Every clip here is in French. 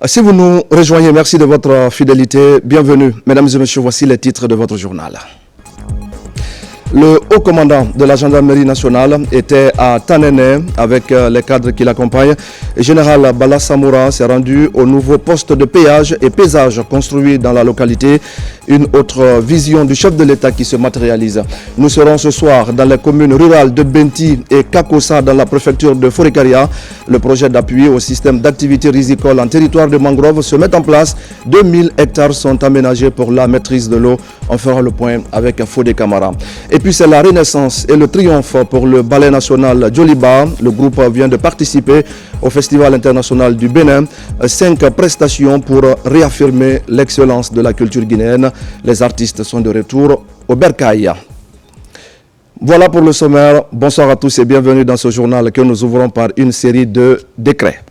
Si vous nous rejoignez, merci de votre fidélité. Bienvenue. Mesdames et messieurs, voici les titres de votre journal. Le haut commandant de la gendarmerie nationale était à Tanene avec les cadres qui l'accompagnent. Le général Bala Samoura s'est rendu au nouveau poste de péage et pesage construit dans la localité. Une autre vision du chef de l'État qui se matérialise. Nous serons ce soir dans les communes rurales de Benti et Kakosa dans la préfecture de Forikaria. Le projet d'appui au système d'activité risicole en territoire de mangrove se met en place. 2000 hectares sont aménagés pour la maîtrise de l'eau. On fera le point avec Fodé Camara. Et puis c'est la renaissance et le triomphe pour le ballet national Djoliba. Le groupe vient de participer au Festival international du Bénin. 5 prestations pour réaffirmer l'excellence de la culture guinéenne. Les artistes sont de retour au Bercail. Voilà pour le sommaire. Bonsoir à tous et bienvenue dans ce journal que nous ouvrons par une série de décrets.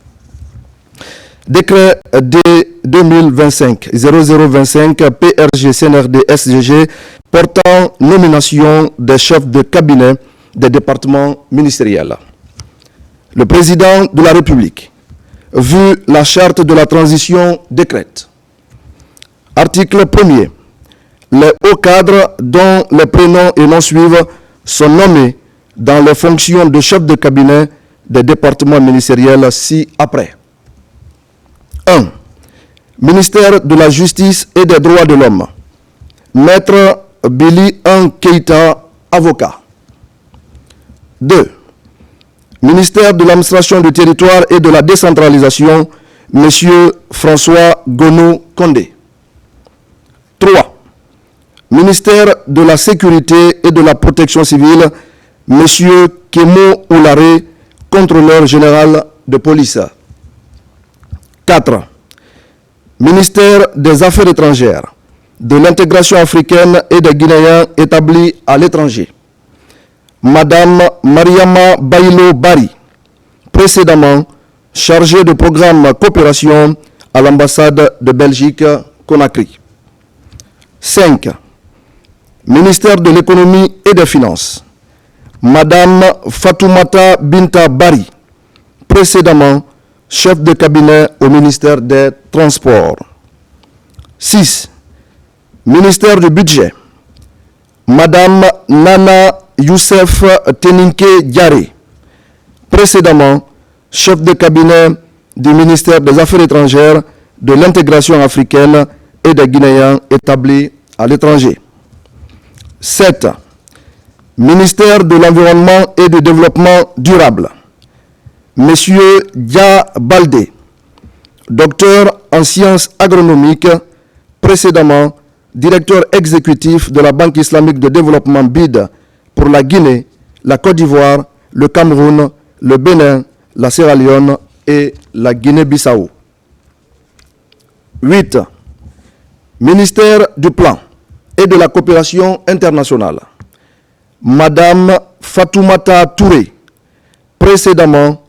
Décret D2025-0025 PRG CNRD SGG portant nomination des chefs de cabinet des départements ministériels. Le président de la République, vu la charte de la transition décrète. Article 1er. Les hauts cadres dont les prénoms et noms suivent sont nommés dans les fonctions de chef de cabinet des départements ministériels ci-après. 1. Ministère de la Justice et des Droits de l'Homme. Maître Billy Keita, avocat. 2. Ministère de l'Administration du Territoire et de la Décentralisation, M. François Gonou Condé. 3. Ministère de la Sécurité et de la Protection civile, M. Kemo Oulare, contrôleur général de police. 4. Ministère des Affaires étrangères, de l'intégration africaine et des Guinéens établis à l'étranger. Madame Mariama Bailo Bari, précédemment chargée de programme coopération à l'ambassade de Belgique, Conakry. 5. Ministère de l'économie et des finances. Madame Fatoumata Binta Bari, précédemment chef de cabinet au ministère des Transports. 6. Ministère du Budget. Madame Nana Youssef Teninke Diaré, précédemment chef de cabinet du ministère des Affaires étrangères, de l'intégration africaine et des Guinéens établis à l'étranger. 7. Ministère de l'Environnement et du Développement durable. Monsieur Dia Baldé, docteur en sciences agronomiques, précédemment directeur exécutif de la Banque islamique de développement BID pour la Guinée, la Côte d'Ivoire, le Cameroun, le Bénin, la Sierra Leone et la Guinée-Bissau. 8. Ministère du Plan et de la Coopération internationale. Madame Fatoumata Touré, précédemment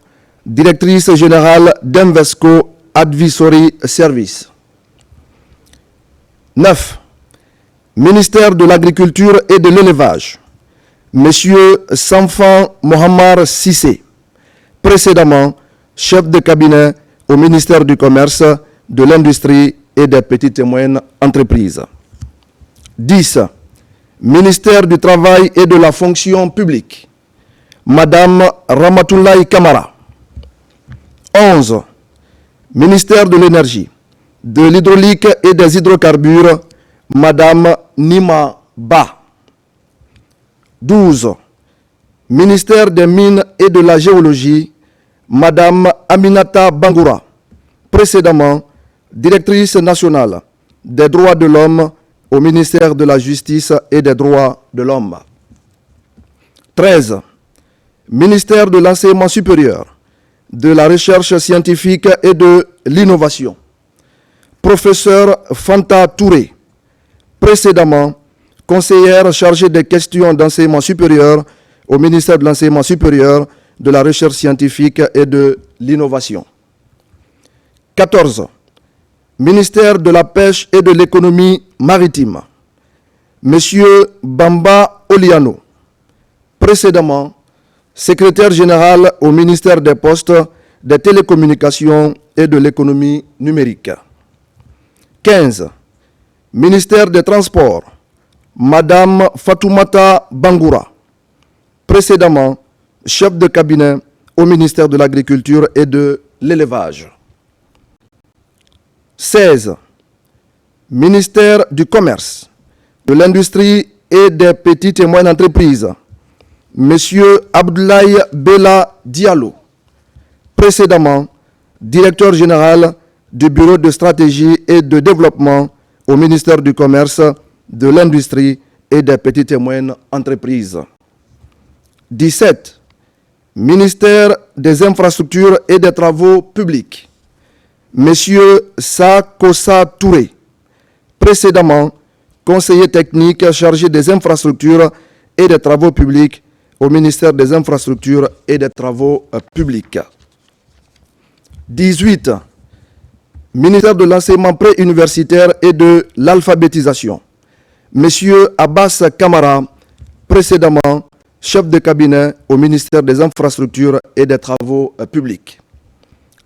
directrice générale d'Invesco Advisory Service. 9. Ministère de l'Agriculture et de l'Élevage. Monsieur Sanfan Mohamed Sissé, précédemment chef de cabinet au ministère du Commerce, de l'Industrie et des petites et moyennes entreprises. 10. Ministère du Travail et de la Fonction publique. Madame Ramatoulaye Kamara. 11. Ministère de l'Énergie, de l'Hydraulique et des Hydrocarbures, Madame Nima Ba. 12. Ministère des Mines et de la Géologie, Madame Aminata Bangoura, précédemment directrice nationale des droits de l'homme au ministère de la Justice et des droits de l'homme. 13. Ministère de l'Enseignement supérieur, de la recherche scientifique et de l'innovation. Professeur Fanta Touré, précédemment conseillère chargée des questions d'enseignement supérieur au ministère de l'Enseignement supérieur, de la recherche scientifique et de l'innovation. 14. Ministère de la Pêche et de l'économie maritime. Monsieur Bamba Oliano, précédemment secrétaire général au ministère des Postes, des Télécommunications et de l'économie numérique. 15. Ministère des Transports, Madame Fatoumata Bangoura, précédemment chef de cabinet au ministère de l'Agriculture et de l'Élevage. 16. Ministère du Commerce, de l'Industrie et des petites et moyennes entreprises, Monsieur Abdoulaye Bella Diallo, précédemment directeur général du Bureau de stratégie et de développement au ministère du Commerce, de l'Industrie et des petites et moyennes entreprises. 17. Ministère des Infrastructures et des Travaux publics, Monsieur Sakossa Touré, précédemment conseiller technique chargé des infrastructures et des travaux publics au ministère des Infrastructures et des Travaux publics. 18. Ministère de l'Enseignement préuniversitaire et de l'Alphabétisation, Monsieur Abbas Kamara, précédemment chef de cabinet au ministère des Infrastructures et des Travaux publics.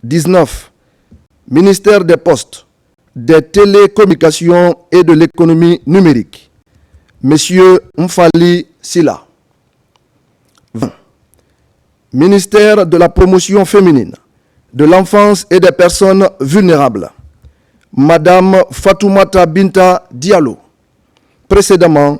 19. Ministère des Postes, des Télécommunications et de l'économie numérique, Monsieur Mfali Silla. 20. Ministère de la Promotion féminine, de l'enfance et des personnes vulnérables, Madame Fatoumata Binta Diallo, précédemment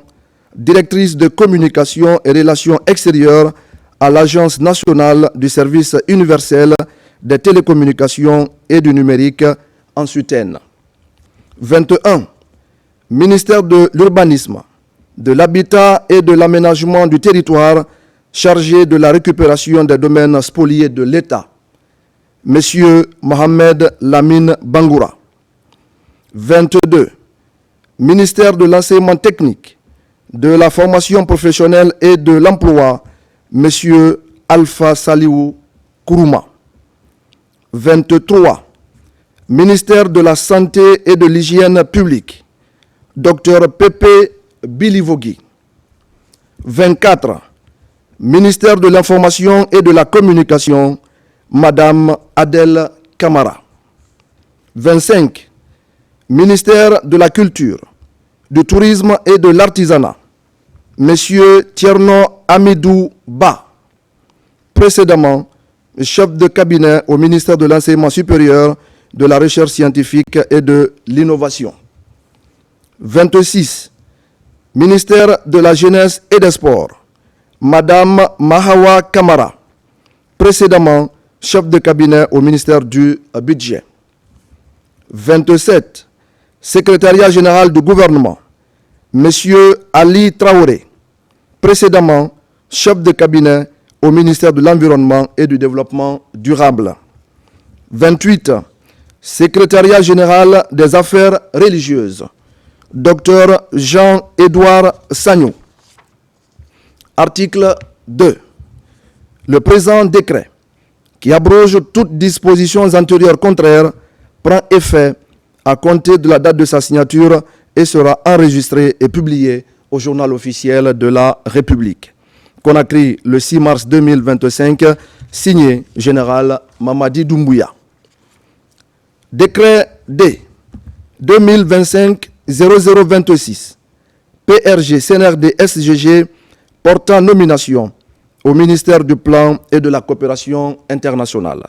directrice de communication et relations extérieures à l'Agence nationale du service universel des télécommunications et du numérique en Soutène. 21. Ministère de l'Urbanisme, de l'Habitat et de l'Aménagement du territoire, chargé de la récupération des domaines spoliés de l'État, Monsieur Mohamed Lamine Bangoura. 22. Ministère de l'Enseignement technique, de la formation professionnelle et de l'emploi, Monsieur Alpha Saliou Kourouma. 23. Ministère de la Santé et de l'Hygiène publique, Dr Pepe Bilivogui. 24. Ministère de l'Information et de la Communication, Madame Adèle Camara. 25. Ministère de la Culture, du Tourisme et de l'Artisanat, Monsieur Tierno Amidou Ba, précédemment chef de cabinet au ministère de l'Enseignement supérieur, de la Recherche scientifique et de l'Innovation. 26. Ministère de la Jeunesse et des Sports, Madame Mahawa Kamara, précédemment chef de cabinet au ministère du Budget. 27. Secrétariat général du gouvernement, Monsieur Ali Traoré, précédemment chef de cabinet au ministère de l'Environnement et du Développement durable. 28. Secrétariat général des affaires religieuses, Dr Jean-Édouard Sagnou. Article 2. Le présent décret, qui abroge toutes dispositions antérieures contraires, prend effet à compter de la date de sa signature et sera enregistré et publié au journal officiel de la République. Conakry, le 6 mars 2025, signé Général Mamadi Doumbouya. Décret D 2025-0026, PRG CNRD SGG, portant nomination au ministère du Plan et de la Coopération internationale.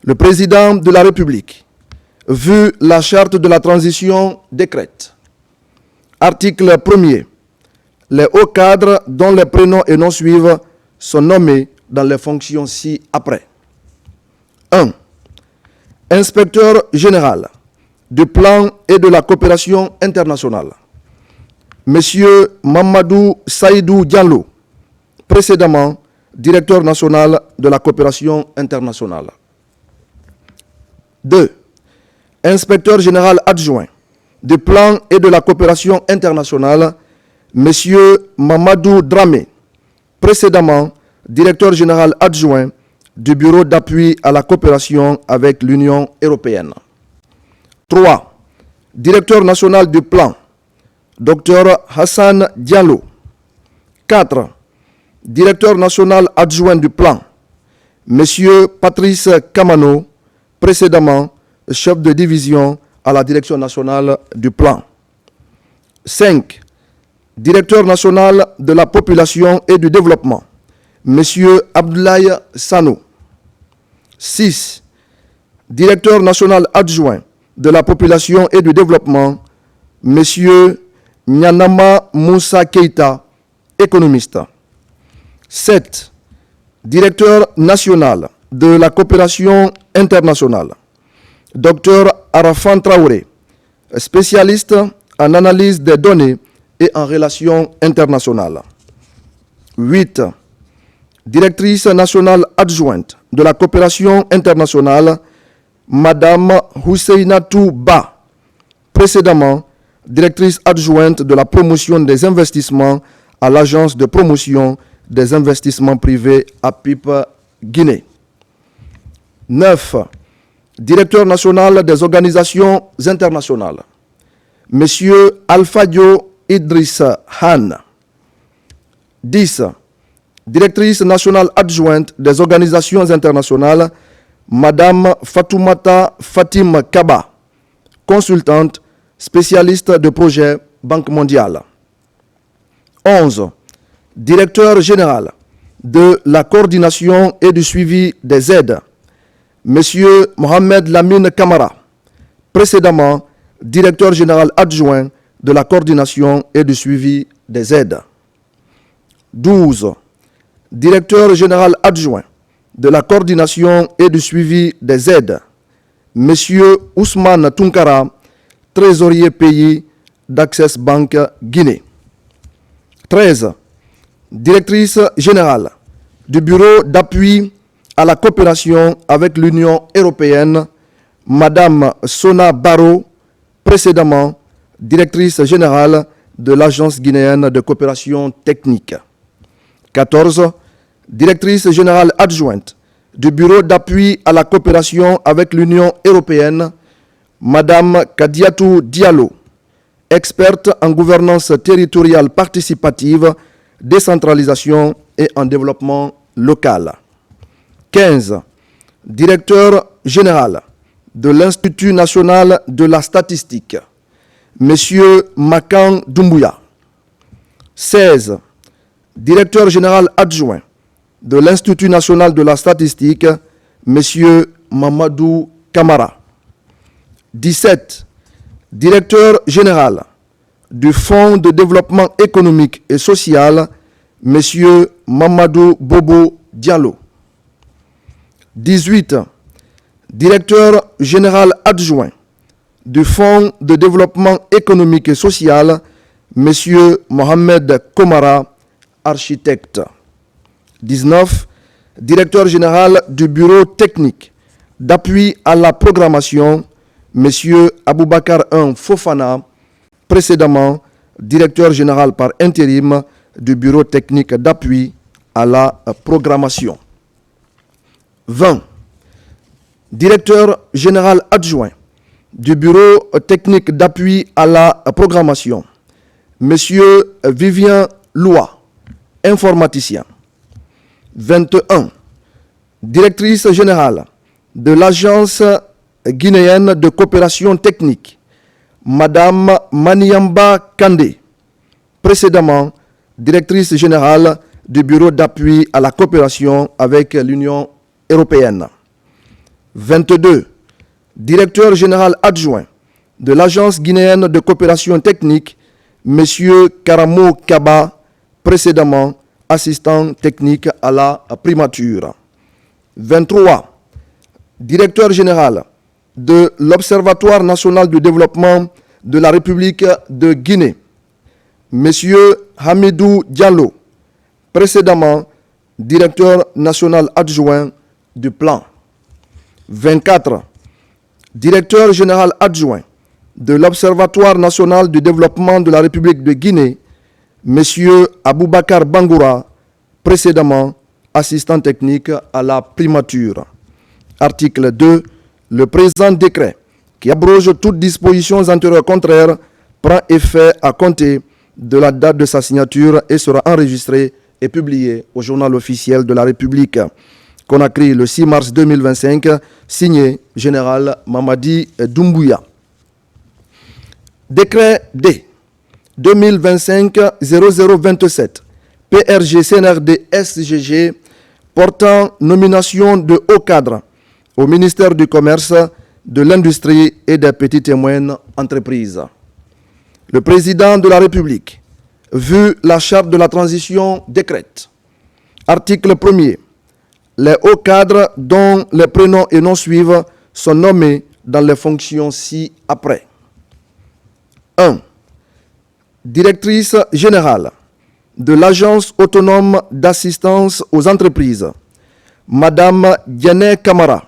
Le président de la République, vu la charte de la transition, décrète. Article 1er. Les hauts cadres dont les prénoms et noms suivent sont nommés dans les fonctions ci-après. 1. Inspecteur général du Plan et de la Coopération internationale, Monsieur Mamadou Saïdou Diallo, précédemment directeur national de la coopération internationale. 2. Inspecteur général adjoint du Plan et de la Coopération internationale, Monsieur Mamadou Dramé, précédemment directeur général adjoint du Bureau d'appui à la coopération avec l'Union européenne. 3. Directeur national du Plan, Dr Hassan Diallo. 4. Directeur national adjoint du Plan, Monsieur Patrice Kamano, précédemment chef de division à la Direction nationale du plan. 5. Directeur national de la population et du développement, M. Abdoulaye Sano. 6. Directeur national adjoint de la population et du développement, M. Nyanama Moussa Keita, économiste. 7. Directeur national de la coopération internationale, Dr Arafan Traoré, spécialiste en analyse des données et en relations internationales. 8. Directrice nationale adjointe de la coopération internationale, Madame Husseinatou Ba, précédemment directrice adjointe de la promotion des investissements à l'Agence de promotion des investissements privés à PIP Guinée. 9. Directeur national des organisations internationales, M. Alfadio Idriss Han. 10. Directrice nationale adjointe des organisations internationales, Madame Fatoumata Fatim Kaba, consultante, spécialiste de projet Banque mondiale. 11. Directeur général de la coordination et du suivi des aides, M. Mohamed Lamine Kamara, précédemment directeur général adjoint de la coordination et du suivi des aides. 12. Directeur général adjoint de la coordination et du suivi des aides, M. Ousmane Tunkara, trésorier pays d'Access Bank Guinée. 13. Directrice générale du Bureau d'appui à la coopération avec l'Union européenne, Madame Sona Baro, précédemment directrice générale de l'Agence guinéenne de coopération technique. 14. Directrice générale adjointe du Bureau d'appui à la coopération avec l'Union européenne, Madame Kadiatou Diallo, experte en gouvernance territoriale participative, décentralisation et en développement local. 15. Directeur général de l'Institut national de la statistique, M. Makan Doumbouya. 16. Directeur général adjoint de l'Institut national de la statistique, M. Mamadou Kamara. 17. Directeur général du Fonds de développement économique et social, M. Mamadou Bobo Diallo. 18. Directeur général adjoint du Fonds de développement économique et social, M. Mohamed Komara, architecte. 19. Directeur général du Bureau technique d'appui à la programmation, M. Aboubakar Fofana, précédemment directeur général par intérim du Bureau technique d'appui à la programmation. 20. Directeur général adjoint du Bureau technique d'appui à la programmation, M. Vivien Loua, informaticien. 21. Directrice générale de l'Agence guinéenne de coopération technique, Madame Maniamba Kandé, précédemment directrice générale du Bureau d'appui à la coopération avec l'Union européenne. 22. Directeur général adjoint de l'Agence guinéenne de coopération technique, M. Karamo Kaba, précédemment assistant technique à la primature. 23. Directeur général de l'Observatoire national du développement de la République de Guinée, M. Hamidou Diallo, précédemment directeur national adjoint du plan. 24. Directeur général adjoint de l'Observatoire national du développement de la République de Guinée, M. Aboubakar Bangoura, précédemment assistant technique à la primature. Article 2. Le présent décret, qui abroge toutes dispositions antérieures contraires, prend effet à compter de la date de sa signature et sera enregistré et publié au journal officiel de la République. Conakry, le 6 mars 2025, signé Général Mamadi Doumbouya. Décret D 2025-0027 PRG CNRD SGG portant nomination de hauts cadres au ministère du Commerce, de l'Industrie et des petites et moyennes entreprises. Le président de la République, vu la charte de la transition décrète. Article 1er. Les hauts cadres dont les prénoms et noms suivent sont nommés dans les fonctions ci-après. 1. Directrice générale de l'Agence autonome d'assistance aux entreprises, Madame Diané Camara,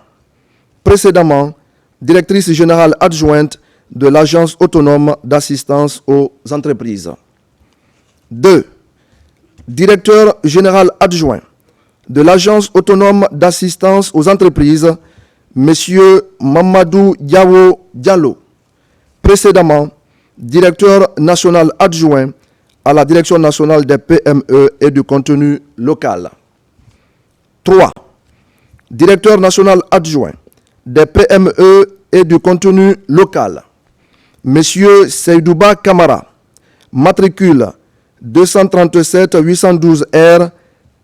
précédemment directrice générale adjointe de l'Agence autonome d'assistance aux entreprises. 2. Directeur général adjoint de l'Agence autonome d'assistance aux entreprises, Monsieur Mamadou Diawo Diallo, précédemment directeur national adjoint à la Direction nationale des PME et du contenu local. 3. Directeur national adjoint des PME et du contenu local, Monsieur Seydouba Kamara, matricule 237 812 R,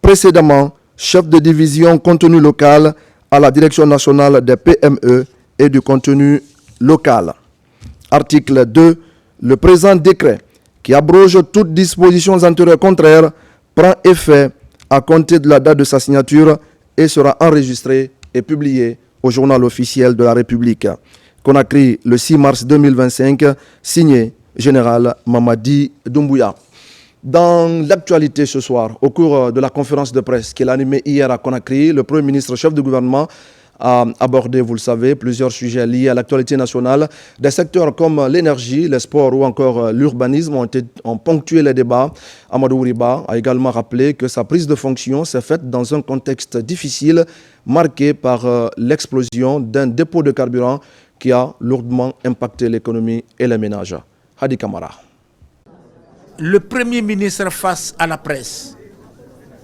précédemment chef de division contenu local à la Direction nationale des PME et du contenu local. Article 2. Le présent décret, qui abroge toutes dispositions antérieures contraires, prend effet à compter de la date de sa signature et sera enregistré et publié au journal officiel de la République. Conakry, le 6 mars 2025, signé Général Mamadi Doumbouya. Dans l'actualité ce soir, au cours de la conférence de presse qu'il a animée hier à Conakry, le Premier ministre, chef de gouvernement, a abordé, vous le savez, plusieurs sujets liés à l'actualité nationale. Des secteurs comme l'énergie, les sports ou encore l'urbanisme ont ponctué les débats. Amadou Ouriba a également rappelé que sa prise de fonction s'est faite dans un contexte difficile, marqué par l'explosion d'un dépôt de carburant qui a lourdement impacté l'économie et les ménages. Hadi Kamara. Le Premier ministre face à la presse,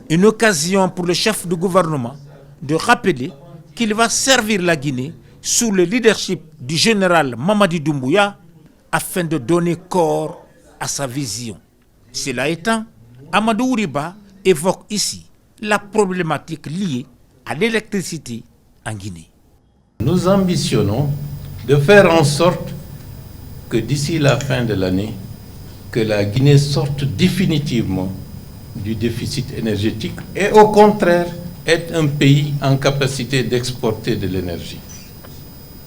une occasion pour le chef de gouvernement de rappeler qu'il va servir la Guinée sous le leadership du général Mamadi Doumbouya afin de donner corps à sa vision. Cela étant, Amadou Ouriba évoque ici la problématique liée à l'électricité en Guinée. Nous ambitionnons de faire en sorte que d'ici la fin de l'année, que la Guinée sorte définitivement du déficit énergétique et au contraire être un pays en capacité d'exporter de l'énergie.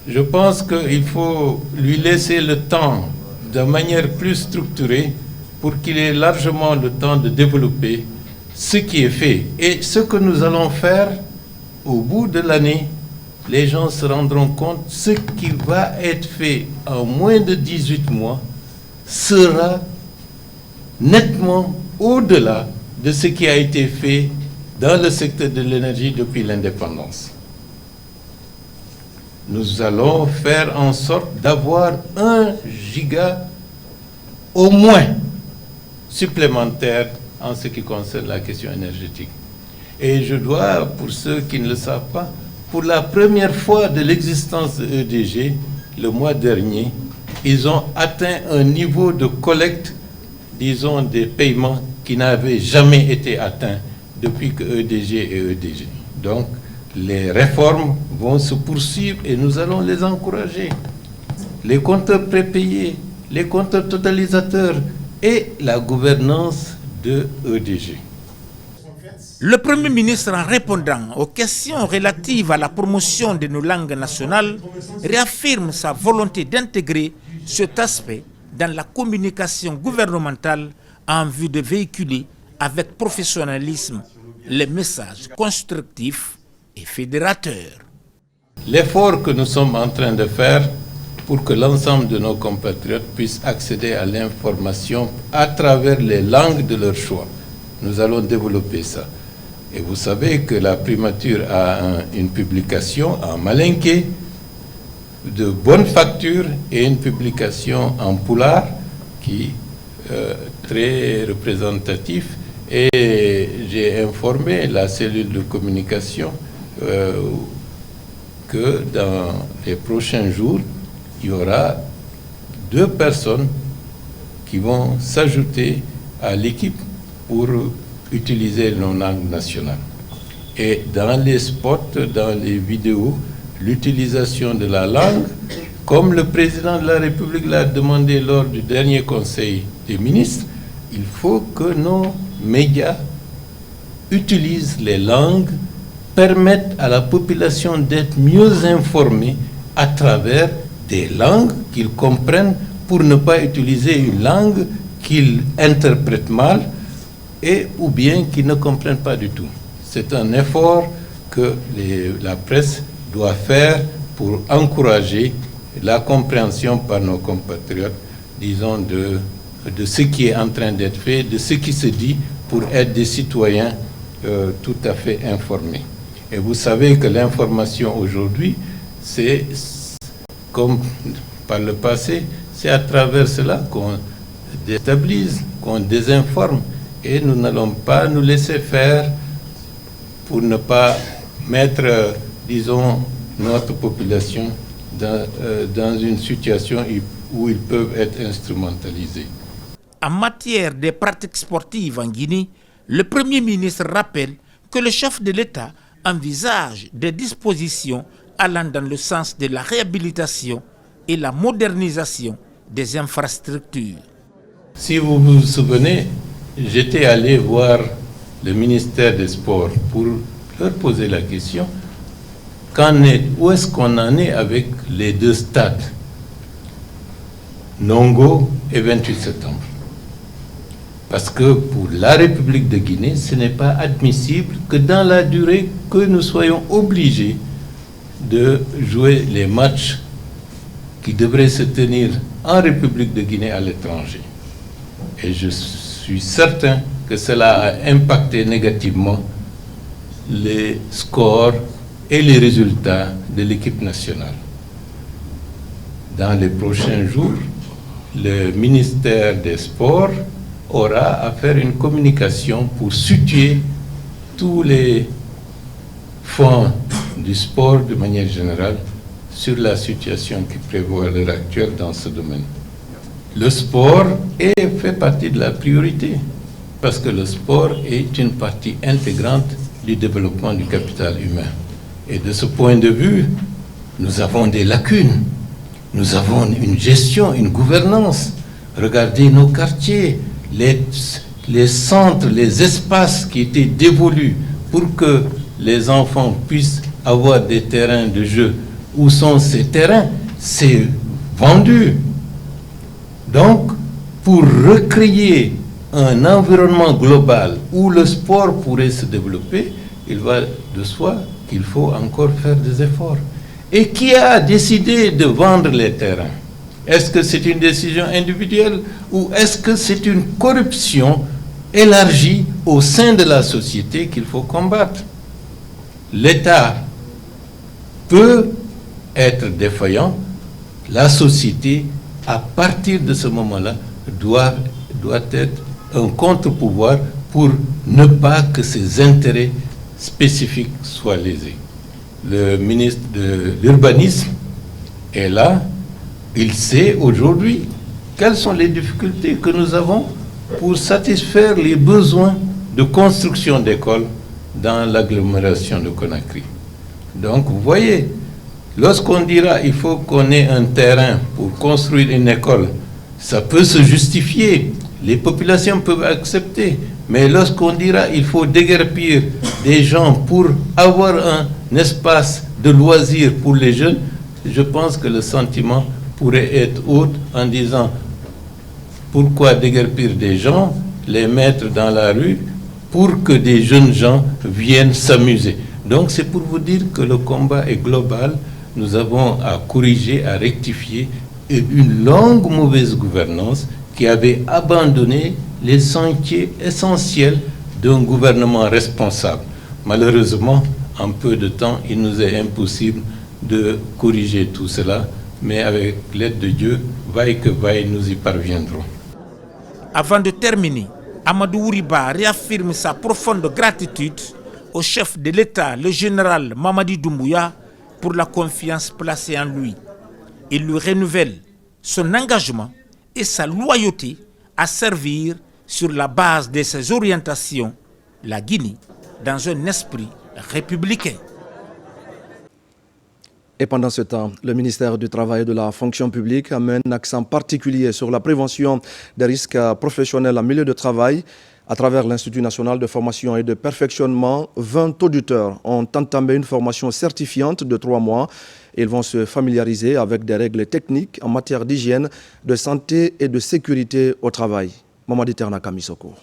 Je pense qu'il faut lui laisser le temps de manière plus structurée pour qu'il ait largement le temps de développer ce qui est fait. Et ce que nous allons faire au bout de l'année, les gens se rendront compte que ce qui va être fait en moins de 18 mois sera nettement au-delà de ce qui a été fait dans le secteur de l'énergie depuis l'indépendance. Nous allons faire en sorte d'avoir 1 giga au moins supplémentaire en ce qui concerne la question énergétique. Et je dois, pour ceux qui ne le savent pas, pour la première fois de l'existence de EDG, le mois dernier, ils ont atteint un niveau de collecte, disons, des paiements qui n'avaient jamais été atteints depuis que EDG est EDG. Donc, les réformes vont se poursuivre et nous allons les encourager. Les compteurs prépayés, les compteurs totalisateurs et la gouvernance de EDG. Le Premier ministre, en répondant aux questions relatives à la promotion de nos langues nationales, réaffirme sa volonté d'intégrer cet aspect dans la communication gouvernementale en vue de véhiculer avec professionnalisme les messages constructifs et fédérateurs. L'effort que nous sommes en train de faire pour que l'ensemble de nos compatriotes puissent accéder à l'information à travers les langues de leur choix, nous allons développer ça. Et vous savez que la primature a une publication en malinké de bonne facture et une publication en poulard qui est très représentatif. Et j'ai informé la cellule de communication que dans les prochains jours, il y aura 2 personnes qui vont s'ajouter à l'équipe pour utiliser nos langues nationales. Et dans les spots, dans les vidéos, l'utilisation de la langue, comme le président de la République l'a demandé lors du dernier Conseil des ministres, il faut que nos médias utilisent les langues, permettent à la population d'être mieux informée à travers des langues qu'ils comprennent, pour ne pas utiliser une langue qu'ils interprètent mal et ou bien qu'ils ne comprennent pas du tout. C'est un effort que la presse doit faire pour encourager la compréhension par nos compatriotes, disons, de ce qui est en train d'être fait, de ce qui se dit, pour être des citoyens tout à fait informés. Et vous savez que l'information aujourd'hui, c'est comme par le passé, c'est à travers cela qu'on déstabilise, qu'on désinforme, et nous n'allons pas nous laisser faire pour ne pas mettre, disons, notre population dans une situation où ils peuvent être instrumentalisés. En matière des pratiques sportives en Guinée, le Premier ministre rappelle que le chef de l'État envisage des dispositions allant dans le sens de la réhabilitation et la modernisation des infrastructures. Si vous vous souvenez, j'étais allé voir le ministère des Sports pour leur poser la question, où est-ce qu'on en est avec les 2 stades, Nongo et 28 septembre? Parce que pour la République de Guinée, ce n'est pas admissible que dans la durée que nous soyons obligés de jouer les matchs qui devraient se tenir en République de Guinée à l'étranger. Et je suis certain que cela a impacté négativement les scores et les résultats de l'équipe nationale. Dans les prochains jours, le ministère des Sports aura à faire une communication pour situer tous les fonds du sport de manière générale sur la situation qui prévaut à l'heure actuelle dans ce domaine. Le sport fait partie de la priorité, parce que le sport est une partie intégrante du développement du capital humain. Et de ce point de vue, nous avons des lacunes. Nous avons une gestion, une gouvernance. Regardez nos quartiers, les centres, les espaces qui étaient dévolus pour que les enfants puissent avoir des terrains de jeu. Où sont ces terrains? C'est vendu. Donc, pour recréer un environnement global où le sport pourrait se développer, il va de soi qu'il faut encore faire des efforts. Et qui a décidé de vendre les terrains? Est-ce que c'est une décision individuelle ou est-ce que c'est une corruption élargie au sein de la société qu'il faut combattre? L'État peut être défaillant, la société, à partir de ce moment-là, doit être un contre-pouvoir pour ne pas que ses intérêts spécifiques soient lésés. Le ministre de l'Urbanisme est là, il sait aujourd'hui quelles sont les difficultés que nous avons pour satisfaire les besoins de construction d'écoles dans l'agglomération de Conakry. Donc vous voyez, lorsqu'on dira qu'il faut qu'on ait un terrain pour construire une école, ça peut se justifier, les populations peuvent accepter, mais lorsqu'on dira qu'il faut déguerpir des gens pour avoir un espace de loisirs pour les jeunes, je pense que le sentiment pourrait être autre en disant pourquoi déguerpir des gens, les mettre dans la rue pour que des jeunes gens viennent s'amuser. Donc c'est pour vous dire que le combat est global. Nous avons à corriger, à rectifier une longue mauvaise gouvernance qui avait abandonné les sentiers essentiels d'un gouvernement responsable. Malheureusement, en peu de temps, il nous est impossible de corriger tout cela, mais avec l'aide de Dieu, vaille que vaille, nous y parviendrons. Avant de terminer, Amadou Ouriba réaffirme sa profonde gratitude au chef de l'État, le général Mamadi Doumbouya, pour la confiance placée en lui. Il lui renouvelle son engagement et sa loyauté à servir sur la base de ses orientations la Guinée dans un esprit républicain. Et pendant ce temps, le ministère du Travail et de la Fonction publique amène un accent particulier sur la prévention des risques professionnels en milieu de travail. À travers l'Institut national de formation et de perfectionnement, 20 auditeurs ont entamé une formation certifiante de 3 mois. Ils vont se familiariser avec des règles techniques en matière d'hygiène, de santé et de sécurité au travail. Mamadi Ternaka Misoko.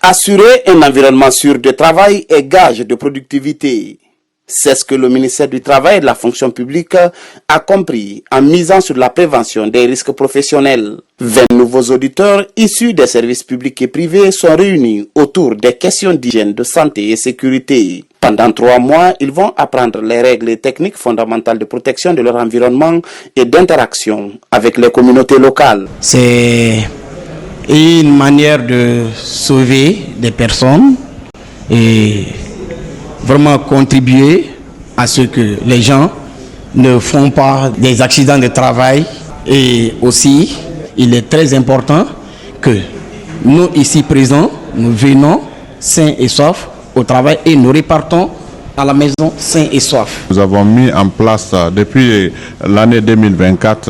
Assurer un environnement sûr de travail est gage de productivité. C'est ce que le ministère du Travail et de la Fonction publique a compris en misant sur la prévention des risques professionnels. 20 nouveaux auditeurs issus des services publics et privés sont réunis autour des questions d'hygiène, de santé et sécurité. Pendant 3 mois, ils vont apprendre les règles et techniques fondamentales de protection de leur environnement et d'interaction avec les communautés locales. C'est une manière de sauver des personnes et vraiment contribuer à ce que les gens ne font pas des accidents de travail. Et aussi, il est très important que nous ici présents, nous venons sains et saufs au travail et nous repartons à la maison sains et saufs. Nous avons mis en place depuis l'année 2024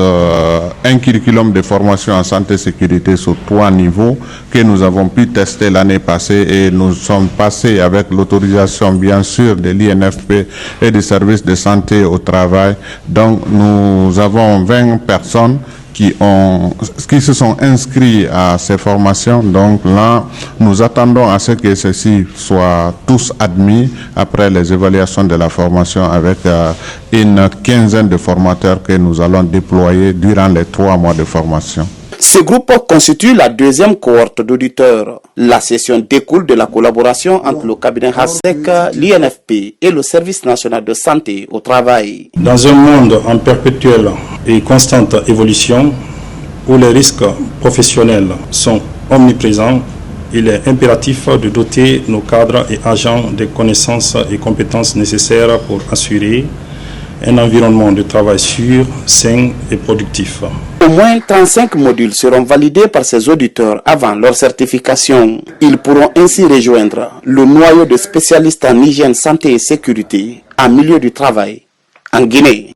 un curriculum de formation en santé et sécurité sur 3 niveaux que nous avons pu tester l'année passée et nous sommes passés avec l'autorisation bien sûr de l'INFP et du service de santé au travail. Donc nous avons 20 personnes qui se sont inscrits à ces formations. Donc là, nous attendons à ce que ceux-ci soient tous admis après les évaluations de la formation avec une quinzaine de formateurs que nous allons déployer durant les 3 mois de formation. Ce groupe constitue la 2e cohorte d'auditeurs. La session découle de la collaboration entre le cabinet HASEC, l'INFP et le Service national de santé au travail. Dans un monde en perpétuelle et constante évolution, où les risques professionnels sont omniprésents, il est impératif de doter nos cadres et agents des connaissances et compétences nécessaires pour assurer un environnement de travail sûr, sain et productif. Au moins 35 modules seront validés par ces auditeurs avant leur certification. Ils pourront ainsi rejoindre le noyau de spécialistes en hygiène, santé et sécurité en milieu du travail en Guinée.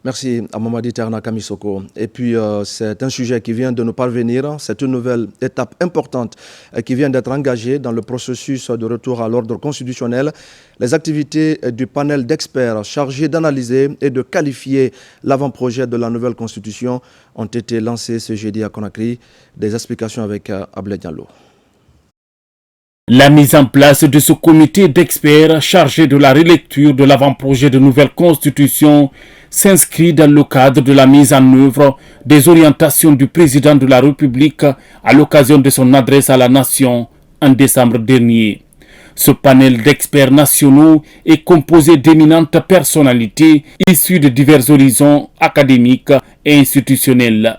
Merci à Mamadi Ternaka Misoko. Et puis, c'est un sujet qui vient de nous parvenir. C'est une nouvelle étape importante qui vient d'être engagée dans le processus de retour à l'ordre constitutionnel. Les activités du panel d'experts chargés d'analyser et de qualifier l'avant-projet de la nouvelle constitution ont été lancées ce jeudi à Conakry. Des explications avec Ablé Diallo. La mise en place de ce comité d'experts chargé de la relecture de l'avant-projet de nouvelle constitution s'inscrit dans le cadre de la mise en œuvre des orientations du président de la République à l'occasion de son adresse à la nation en décembre dernier. Ce panel d'experts nationaux est composé d'éminentes personnalités issues de divers horizons académiques et institutionnels.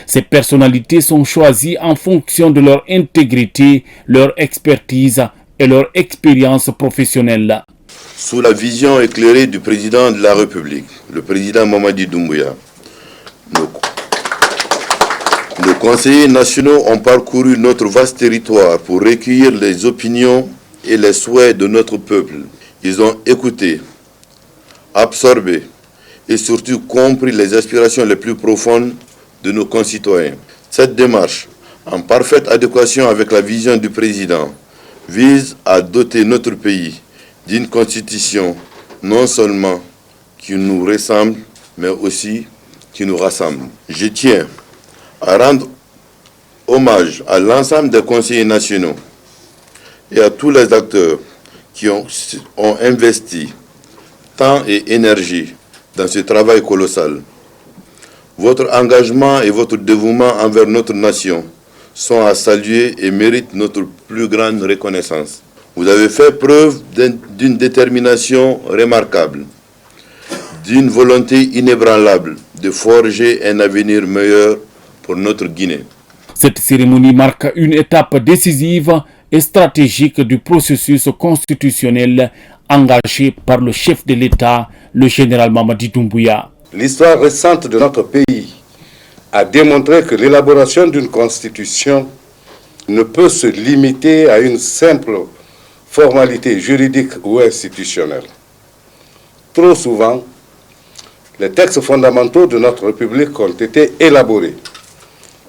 Ces personnalités sont choisies en fonction de leur intégrité, leur expertise et leur expérience professionnelle. Sous la vision éclairée du président de la République, le président Mamadi Doumbouya, nos conseillers nationaux ont parcouru notre vaste territoire pour recueillir les opinions et les souhaits de notre peuple. Ils ont écouté, absorbé et surtout compris les aspirations les plus profondes de nos concitoyens. Cette démarche, en parfaite adéquation avec la vision du président, vise à doter notre pays d'une constitution non seulement qui nous ressemble, mais aussi qui nous rassemble. Je tiens à rendre hommage à l'ensemble des conseillers nationaux et à tous les acteurs qui ont investi temps et énergie dans ce travail colossal. Votre engagement et votre dévouement envers notre nation sont à saluer et méritent notre plus grande reconnaissance. Vous avez fait preuve d'une détermination remarquable, d'une volonté inébranlable de forger un avenir meilleur pour notre Guinée. Cette cérémonie marque une étape décisive et stratégique du processus constitutionnel engagé par le chef de l'État, le général Mamadi Doumbouya. L'histoire récente de notre pays a démontré que l'élaboration d'une constitution ne peut se limiter à une simple formalité juridique ou institutionnelle. Trop souvent, les textes fondamentaux de notre République ont été élaborés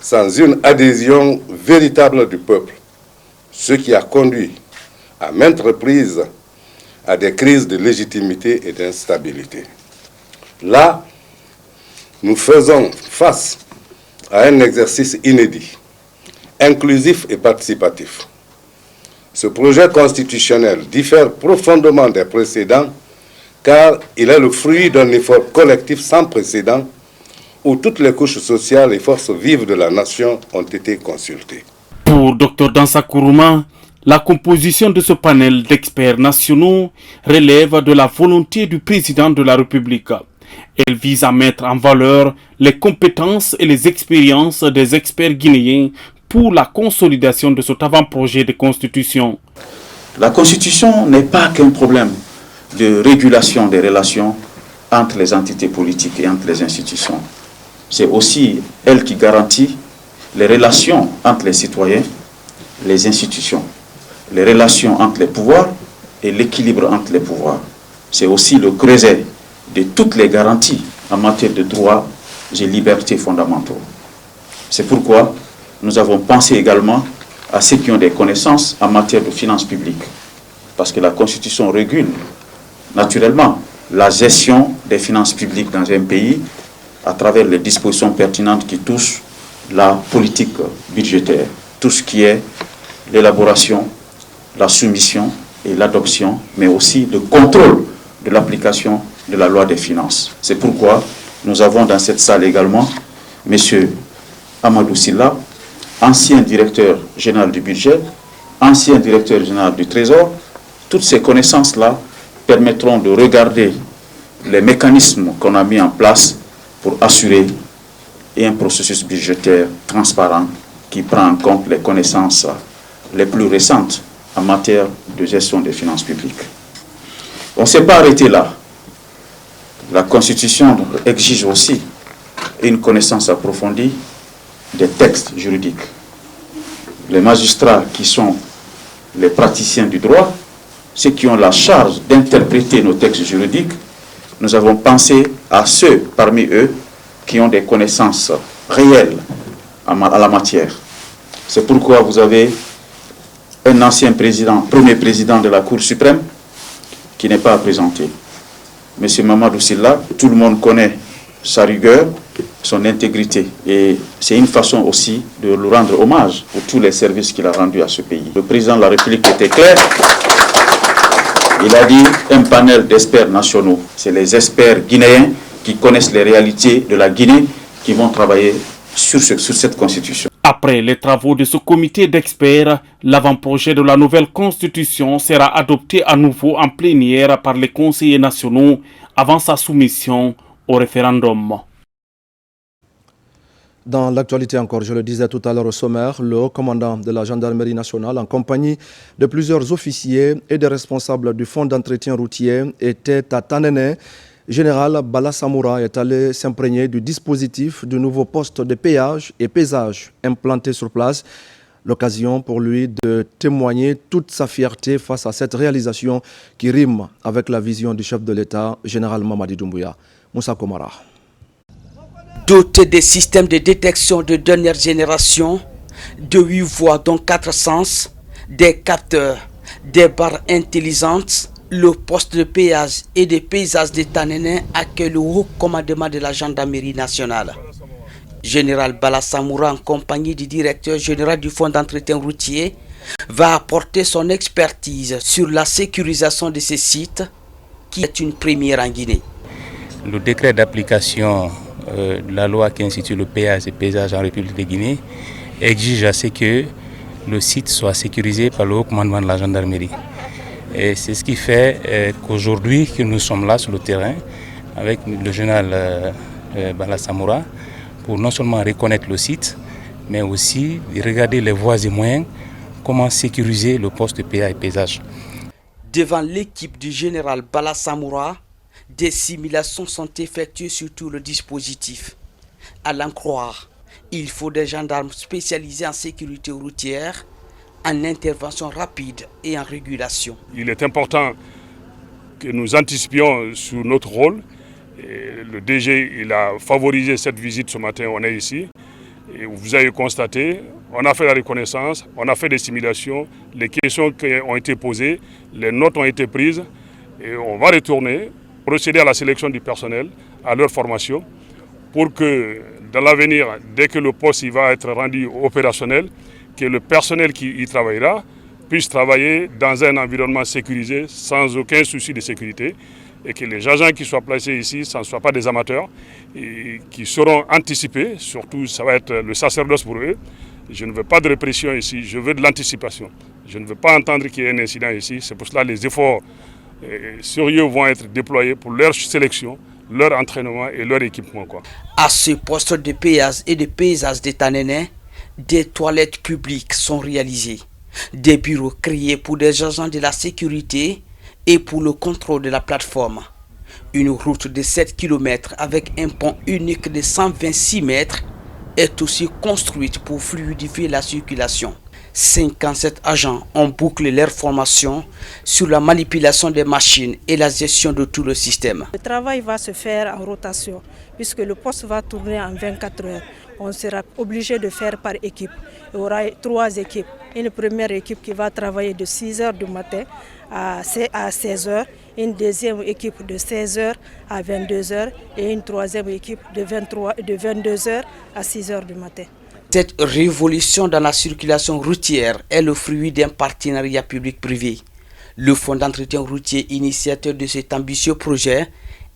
sans une adhésion véritable du peuple, ce qui a conduit à maintes reprises à des crises de légitimité et d'instabilité. Là, nous faisons face à un exercice inédit, inclusif et participatif. Ce projet constitutionnel diffère profondément des précédents car il est le fruit d'un effort collectif sans précédent où toutes les couches sociales et forces vives de la nation ont été consultées. Pour Dr Dansa Kourouma, la composition de ce panel d'experts nationaux relève de la volonté du président de la République. Elle vise à mettre en valeur les compétences et les expériences des experts guinéens pour la consolidation de cet avant-projet de constitution. La constitution n'est pas qu'un problème de régulation des relations entre les entités politiques et entre les institutions. C'est aussi elle qui garantit les relations entre les citoyens, les institutions, les relations entre les pouvoirs et l'équilibre entre les pouvoirs. C'est aussi le creuset de toutes les garanties en matière de droits et libertés fondamentaux. C'est pourquoi nous avons pensé également à ceux qui ont des connaissances en matière de finances publiques. Parce que la Constitution régule naturellement la gestion des finances publiques dans un pays à travers les dispositions pertinentes qui touchent la politique budgétaire, tout ce qui est l'élaboration, la soumission et l'adoption, mais aussi le contrôle de l'application de la loi des finances. C'est pourquoi nous avons dans cette salle également M. Amadou Silla, ancien directeur général du budget, ancien directeur général du Trésor. Toutes ces connaissances-là permettront de regarder les mécanismes qu'on a mis en place pour assurer un processus budgétaire transparent qui prend en compte les connaissances les plus récentes en matière de gestion des finances publiques. On ne s'est pas arrêté là. La Constitution exige aussi une connaissance approfondie des textes juridiques. Les magistrats qui sont les praticiens du droit, ceux qui ont la charge d'interpréter nos textes juridiques, nous avons pensé à ceux parmi eux qui ont des connaissances réelles à la matière. C'est pourquoi vous avez un ancien président, premier président de la Cour suprême, qui n'est pas présenté. M. Mamadou Silla, tout le monde connaît sa rigueur, son intégrité. Et c'est une façon aussi de lui rendre hommage pour tous les services qu'il a rendus à ce pays. Le président de la République était clair. Il a dit un panel d'experts nationaux. C'est les experts guinéens qui connaissent les réalités de la Guinée qui vont travailler sur cette constitution. Après les travaux de ce comité d'experts, l'avant-projet de la nouvelle constitution sera adopté à nouveau en plénière par les conseillers nationaux avant sa soumission au référendum. Dans l'actualité encore, je le disais tout à l'heure au sommaire, le haut commandant de la gendarmerie nationale en compagnie de plusieurs officiers et des responsables du fonds d'entretien routier était à Tanene. Général Bala Samoura est allé s'imprégner du dispositif du nouveau poste de péage et pesage implanté sur place. L'occasion pour lui de témoigner toute sa fierté face à cette réalisation qui rime avec la vision du chef de l'État, Général Mamadi Doumbouya. Moussa Komara. Doté des systèmes de détection de dernière génération, de 8 voies dont 4 sens, des capteurs, des barres intelligentes, le poste de péage et de paysage de Tanene accueille le haut commandement de la gendarmerie nationale. Général Bala Samoura, en compagnie du directeur général du fonds d'entretien routier, va apporter son expertise sur la sécurisation de ces sites, qui est une première en Guinée. Le décret d'application de la loi qui institue le péage et paysage en République de Guinée exige à ce que le site soit sécurisé par le haut commandement de la gendarmerie. Et c'est ce qui fait qu'aujourd'hui que nous sommes là sur le terrain avec le général Bala Samoura pour non seulement reconnaître le site, mais aussi regarder les voies et moyens comment sécuriser le poste de PA et paysage. Devant l'équipe du général Bala Samoura, des simulations sont effectuées sur tout le dispositif. À l'en croire, il faut des gendarmes spécialisés en sécurité routière, en intervention rapide et en régulation. Il est important que nous anticipions sur notre rôle. Et le DG il a favorisé cette visite ce matin, on est ici. Et vous avez constaté, on a fait la reconnaissance, on a fait des simulations, les questions qui ont été posées, les notes ont été prises et on va retourner, procéder à la sélection du personnel, à leur formation, pour que dans l'avenir, dès que le poste il va être rendu opérationnel, que le personnel qui y travaillera puisse travailler dans un environnement sécurisé, sans aucun souci de sécurité, et que les agents qui soient placés ici, ce ne soient pas des amateurs, et qui seront anticipés, surtout ça va être le sacerdoce pour eux. Je ne veux pas de répression ici, je veux de l'anticipation. Je ne veux pas entendre qu'il y ait un incident ici, c'est pour cela que les efforts sérieux vont être déployés pour leur sélection, leur entraînement et leur équipement. À ce poste de péage et de paysage de Tanene, des toilettes publiques sont réalisées, des bureaux créés pour des agents de la sécurité et pour le contrôle de la plateforme. Une route de 7 km avec un pont unique de 126 mètres est aussi construite pour fluidifier la circulation. 57 agents ont bouclé leur formation sur la manipulation des machines et la gestion de tout le système. Le travail va se faire en rotation puisque le poste va tourner en 24 heures. On sera obligé de faire par équipe. Il y aura 3 équipes. Une première équipe qui va travailler de 6 h du matin à 16 h, une deuxième équipe de 16 h à 22 h et une troisième équipe de 22 h à 6 h du matin. Cette révolution dans la circulation routière est le fruit d'un partenariat public-privé. Le Fonds d'entretien routier, initiateur de cet ambitieux projet,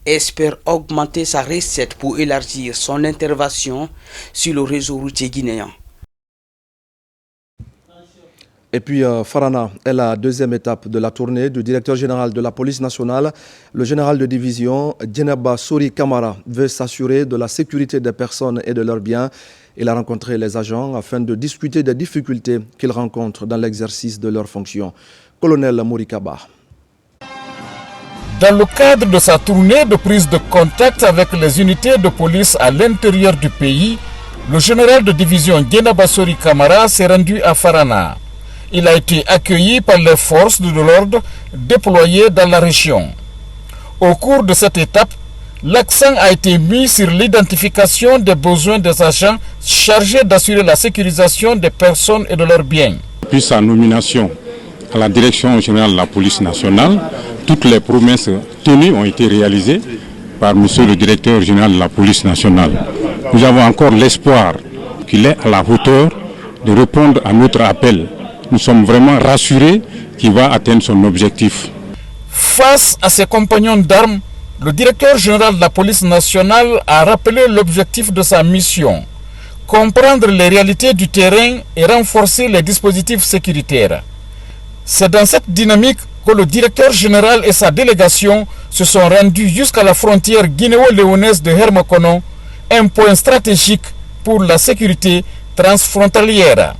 espère augmenter sa recette pour élargir son intervention sur le réseau routier guinéen. Et puis Farana est la deuxième étape de la tournée du directeur général de la police nationale. Le général de division Djenaba Sori Kamara veut s'assurer de la sécurité des personnes et de leurs biens. Il a rencontré les agents afin de discuter des difficultés qu'ils rencontrent dans l'exercice de leurs fonctions. Colonel Morikaba. Dans le cadre de sa tournée de prise de contact avec les unités de police à l'intérieur du pays, le général de division Djenaba Sori Kamara s'est rendu à Farana. Il a été accueilli par les forces de l'ordre déployées dans la région. Au cours de cette étape, l'accent a été mis sur l'identification des besoins des agents chargés d'assurer la sécurisation des personnes et de leurs biens. Depuis sa nomination à la direction générale de la police nationale, toutes les promesses tenues ont été réalisées par monsieur le directeur général de la police nationale. Nous avons encore l'espoir qu'il est à la hauteur de répondre à notre appel. Nous sommes vraiment rassurés qu'il va atteindre son objectif. Face à ses compagnons d'armes, le directeur général de la police nationale a rappelé l'objectif de sa mission: comprendre les réalités du terrain et renforcer les dispositifs sécuritaires. C'est dans cette dynamique que le directeur général et sa délégation se sont rendus jusqu'à la frontière guinéo-léonaise de Hermakono, un point stratégique pour la sécurité transfrontalière.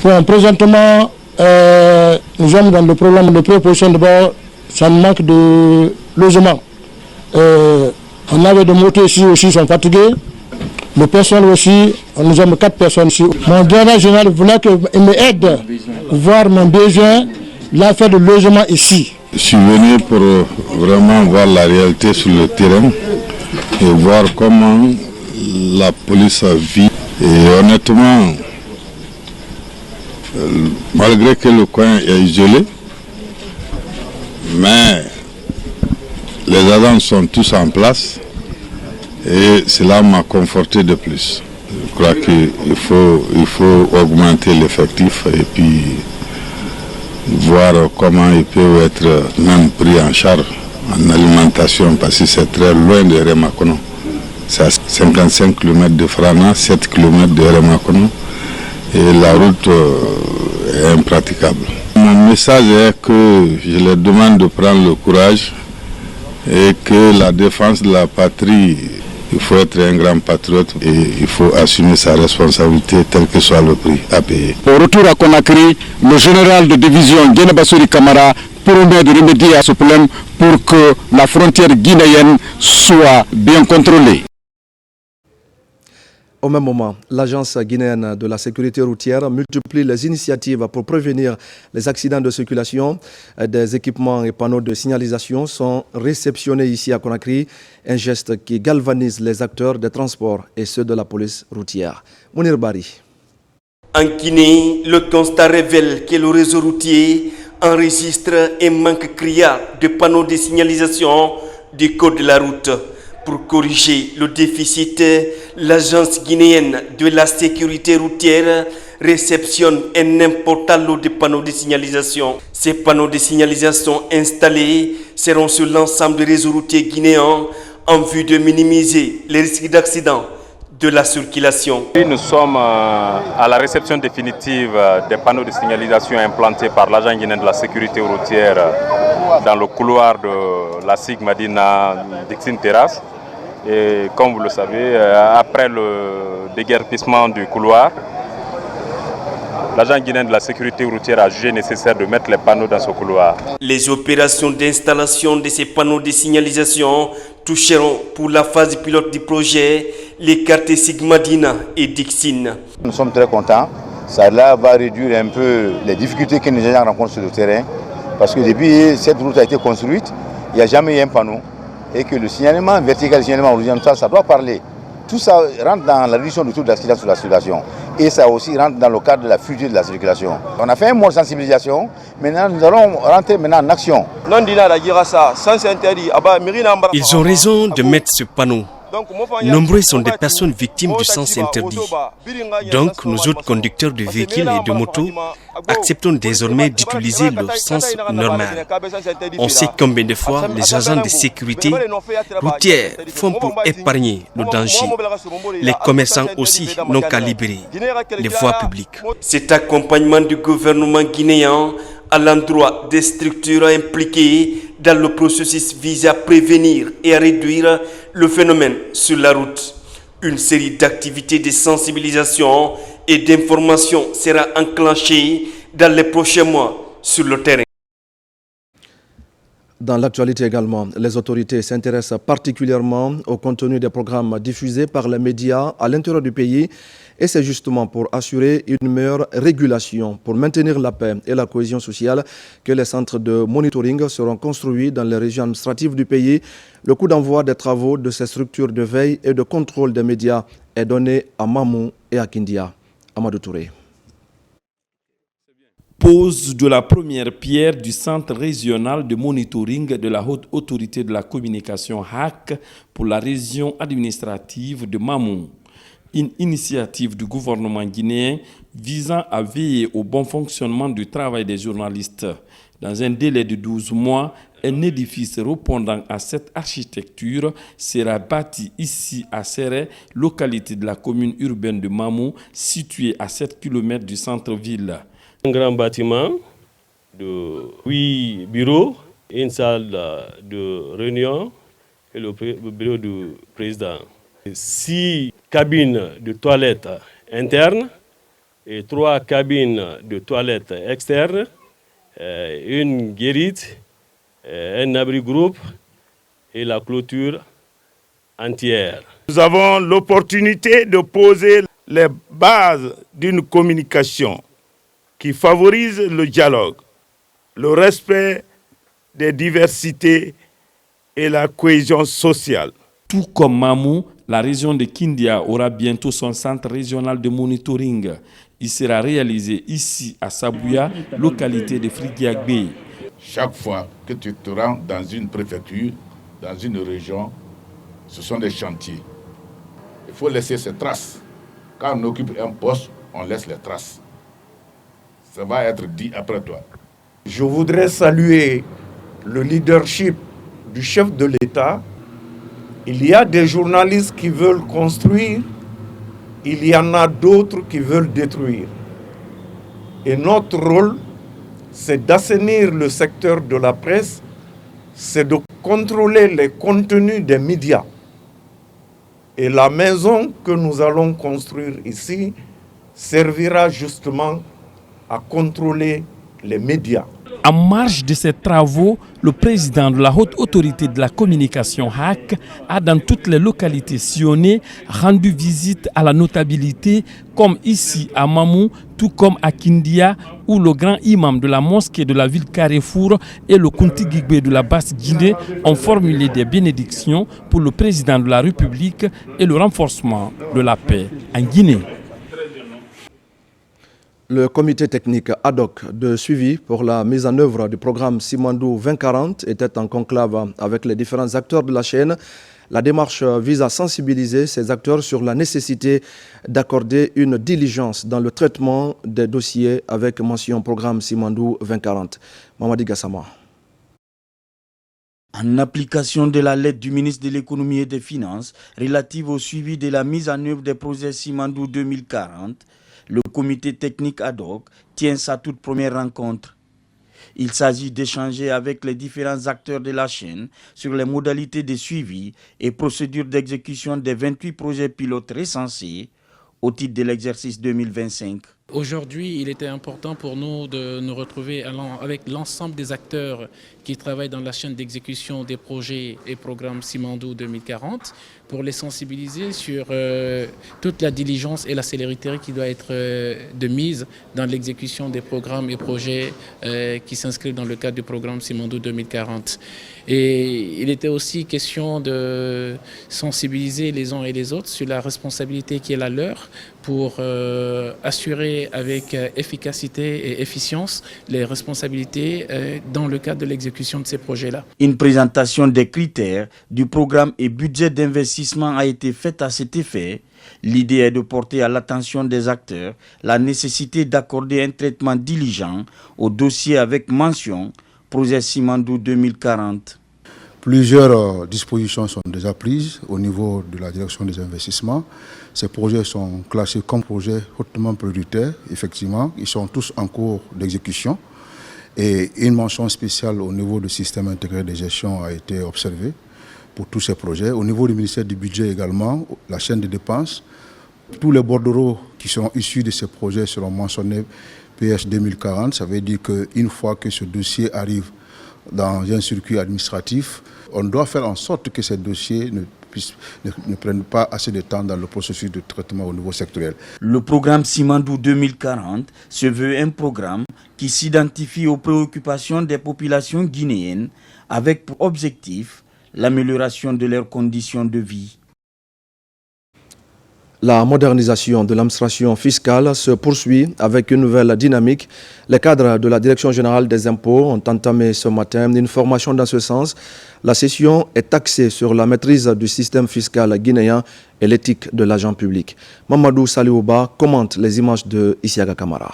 Bon, présentement, nous sommes dans le problème de préposition de bord, ça manque de logement. On avait des motos ici aussi, ils sont fatigués. Le personnel aussi, nous sommes 4 personnes ici. Mon directeur général voulait qu'il m'aide pour voir mon besoin, l'affaire de logement ici. Je suis venu pour vraiment voir la réalité sur le terrain et voir comment la police vit. Et honnêtement, malgré que le coin est isolé, mais les agents sont tous en place et cela m'a conforté de plus. Je crois qu'il faut augmenter l'effectif et puis voir comment ils peuvent être même pris en charge en alimentation parce que c'est très loin de Hermakono. C'est à 55 km de Farana, 7 km de Hermakono. Et la route est impraticable. Mon message est que je leur demande de prendre le courage et que la défense de la patrie Il faut être un grand patriote et il faut assumer sa responsabilité, tel que soit le prix à payer. Au retour à Conakry, le général de division Guéné Bassori Camara promet de remédier à ce problème pour que la frontière guinéenne soit bien contrôlée. Au même moment, l'Agence guinéenne de la sécurité routière multiplie les initiatives pour prévenir les accidents de circulation. Des équipements et panneaux de signalisation sont réceptionnés ici à Conakry, un geste qui galvanise les acteurs des transports et ceux de la police routière. Mounir Bari. En Guinée, le constat révèle que le réseau routier enregistre un manque criard de panneaux de signalisation du code de la route. Pour corriger le déficit, l'Agence guinéenne de la sécurité routière réceptionne un important lot de panneaux de signalisation. Ces panneaux de signalisation installés seront sur l'ensemble des réseaux routiers guinéens en vue de minimiser les risques d'accident de la circulation. Nous sommes à la réception définitive des panneaux de signalisation implantés par l'Agence guinéenne de la sécurité routière dans le couloir de la SIG Madina Dixine Terrasse. Et comme vous le savez, après le déguerpissement du couloir, l'Agence guinéenne de la sécurité routière a jugé nécessaire de mettre les panneaux dans ce couloir. Les opérations d'installation de ces panneaux de signalisation toucheront pour la phase pilote du projet les quartiers Sigmadina et Dixine. Nous sommes très contents. Ça là va réduire un peu les difficultés que les gens rencontrent sur le terrain. Parce que depuis cette route a été construite, il n'y a jamais eu un panneau. Et que le signalement vertical et le signalement horizontal, ça doit parler. Tout ça rentre dans la réduction du taux d'accident sur la circulation. Et ça aussi rentre dans le cadre de la fuite de la circulation. On a fait un mot de sensibilisation, maintenant nous allons rentrer en action. Ils ont raison de mettre ce panneau. Nombreux sont des personnes victimes du sens interdit. Donc, nous autres conducteurs de véhicules et de motos acceptons désormais d'utiliser le sens normal. On sait combien de fois les agents de sécurité routière font pour épargner le danger. Les commerçants aussi n'ont qu'à libérer les voies publiques. Cet accompagnement du gouvernement guinéen à l'endroit des structures impliquées dans le processus vise à prévenir et à réduire le phénomène sur la route. Une série d'activités de sensibilisation et d'information sera enclenchée dans les prochains mois sur le terrain. Dans l'actualité également, les autorités s'intéressent particulièrement au contenu des programmes diffusés par les médias à l'intérieur du pays et c'est justement pour assurer une meilleure régulation, pour maintenir la paix et la cohésion sociale que les centres de monitoring seront construits dans les régions administratives du pays. Le coup d'envoi des travaux de ces structures de veille et de contrôle des médias est donné à Mamou et à Kindia. Amadou Touré. Pose de la première pierre du Centre régional de monitoring de la Haute Autorité de la Communication HAC pour la région administrative de Mamou. Une initiative du gouvernement guinéen visant à veiller au bon fonctionnement du travail des journalistes. Dans un délai de 12 mois, un édifice répondant à cette architecture sera bâti ici à Serré, localité de la commune urbaine de Mamou, située à 7 km du centre-ville. Un grand bâtiment de 8 bureaux, une salle de réunion et le bureau du président. 6 cabines de toilettes internes et 3 cabines de toilettes externes, une guérite, un abri-groupe et la clôture entière. Nous avons l'opportunité de poser les bases d'une communication qui favorise le dialogue, le respect des diversités et la cohésion sociale. Tout comme Mamou, la région de Kindia aura bientôt son centre régional de monitoring. Il sera réalisé ici à Sabouya, localité de Frigiagbe. Chaque fois que tu te rends dans une préfecture, dans une région, ce sont des chantiers. Il faut laisser ces traces. Quand on occupe un poste, on laisse les traces. Ça va être dit après toi. Je voudrais saluer le leadership du chef de l'État. Il y a des journalistes qui veulent construire, il y en a d'autres qui veulent détruire. Et notre rôle, c'est d'assainir le secteur de la presse, c'est de contrôler les contenus des médias. Et la maison que nous allons construire ici servira justement à contrôler les médias. En marge de ces travaux, le président de la Haute Autorité de la Communication HAC a dans toutes les localités sillonnées rendu visite à la notabilité comme ici à Mamou, tout comme à Kindia où le grand imam de la mosquée de la ville Carrefour et le Kunti Gigbe de la Basse-Guinée ont formulé des bénédictions pour le président de la République et le renforcement de la paix en Guinée. Le comité technique ad hoc de suivi pour la mise en œuvre du programme Simandou 2040 était en conclave avec les différents acteurs de la chaîne. La démarche vise à sensibiliser ces acteurs sur la nécessité d'accorder une diligence dans le traitement des dossiers avec mention programme Simandou 2040. Mamadi Gassama. En application de la lettre du ministre de l'Économie et des Finances relative au suivi de la mise en œuvre des projets Simandou 2040, le comité technique ad hoc tient sa toute première rencontre. Il s'agit d'échanger avec les différents acteurs de la chaîne sur les modalités de suivi et procédures d'exécution des 28 projets pilotes recensés au titre de l'exercice 2025. Aujourd'hui, il était important pour nous de nous retrouver avec l'ensemble des acteurs qui travaillent dans la chaîne d'exécution des projets et programmes Simandou 2040 pour les sensibiliser sur toute la diligence et la célérité qui doit être de mise dans l'exécution des programmes et projets qui s'inscrivent dans le cadre du programme Simandou 2040. Et il était aussi question de sensibiliser les uns et les autres sur la responsabilité qui est la leur pour assurer avec efficacité et efficience les responsabilités dans le cadre de l'exécution de ces projets-là. Une présentation des critères du programme et budget d'investissement a été faite à cet effet. L'idée est de porter à l'attention des acteurs la nécessité d'accorder un traitement diligent au dossier avec mention projet Simandou 2040. Plusieurs dispositions sont déjà prises au niveau de la direction des investissements. Ces projets sont classés comme projets hautement prioritaires, effectivement. Ils sont tous en cours d'exécution. Et une mention spéciale au niveau du système intégré de gestion a été observée pour tous ces projets. Au niveau du ministère du Budget également, la chaîne de dépenses, tous les bordereaux qui seront issus de ces projets seront mentionnés PS 2040. Ça veut dire qu'une fois que ce dossier arrive dans un circuit administratif, on doit faire en sorte que ces dossiers ne prennent pas assez de temps dans le processus de traitement au niveau sectoriel. Le programme Simandou 2040 se veut un programme qui s'identifie aux préoccupations des populations guinéennes avec pour objectif l'amélioration de leurs conditions de vie. La modernisation de l'administration fiscale se poursuit avec une nouvelle dynamique. Les cadres de la Direction générale des impôts ont entamé ce matin une formation dans ce sens. La session est axée sur la maîtrise du système fiscal guinéen et l'éthique de l'agent public. Mamadou Saliouba commente les images de Isiaga Kamara.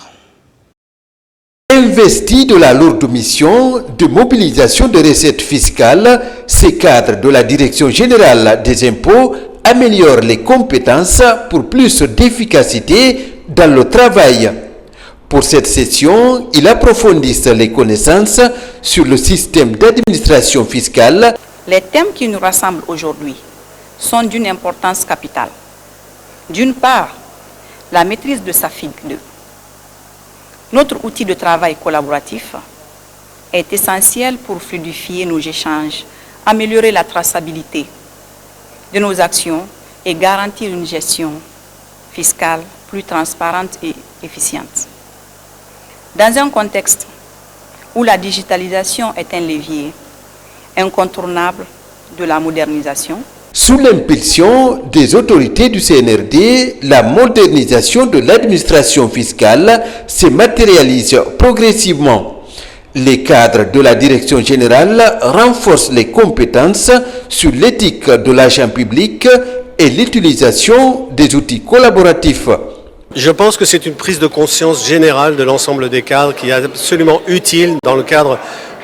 Investi de la lourde mission de mobilisation des recettes fiscales, ces cadres de la Direction générale des impôts améliore les compétences pour plus d'efficacité dans le travail. Pour cette session, ils approfondissent les connaissances sur le système d'administration fiscale. Les thèmes qui nous rassemblent aujourd'hui sont d'une importance capitale. D'une part, la maîtrise de SAFIG 2. Notre outil de travail collaboratif est essentiel pour fluidifier nos échanges, améliorer la traçabilité de nos actions et garantir une gestion fiscale plus transparente et efficiente. Dans un contexte où la digitalisation est un levier incontournable de la modernisation, sous l'impulsion des autorités du CNRD, la modernisation de l'administration fiscale se matérialise progressivement. Les cadres de la Direction générale renforcent les compétences sur l'éthique de l'agent public et l'utilisation des outils collaboratifs. Je pense que c'est une prise de conscience générale de l'ensemble des cadres qui est absolument utile dans le cadre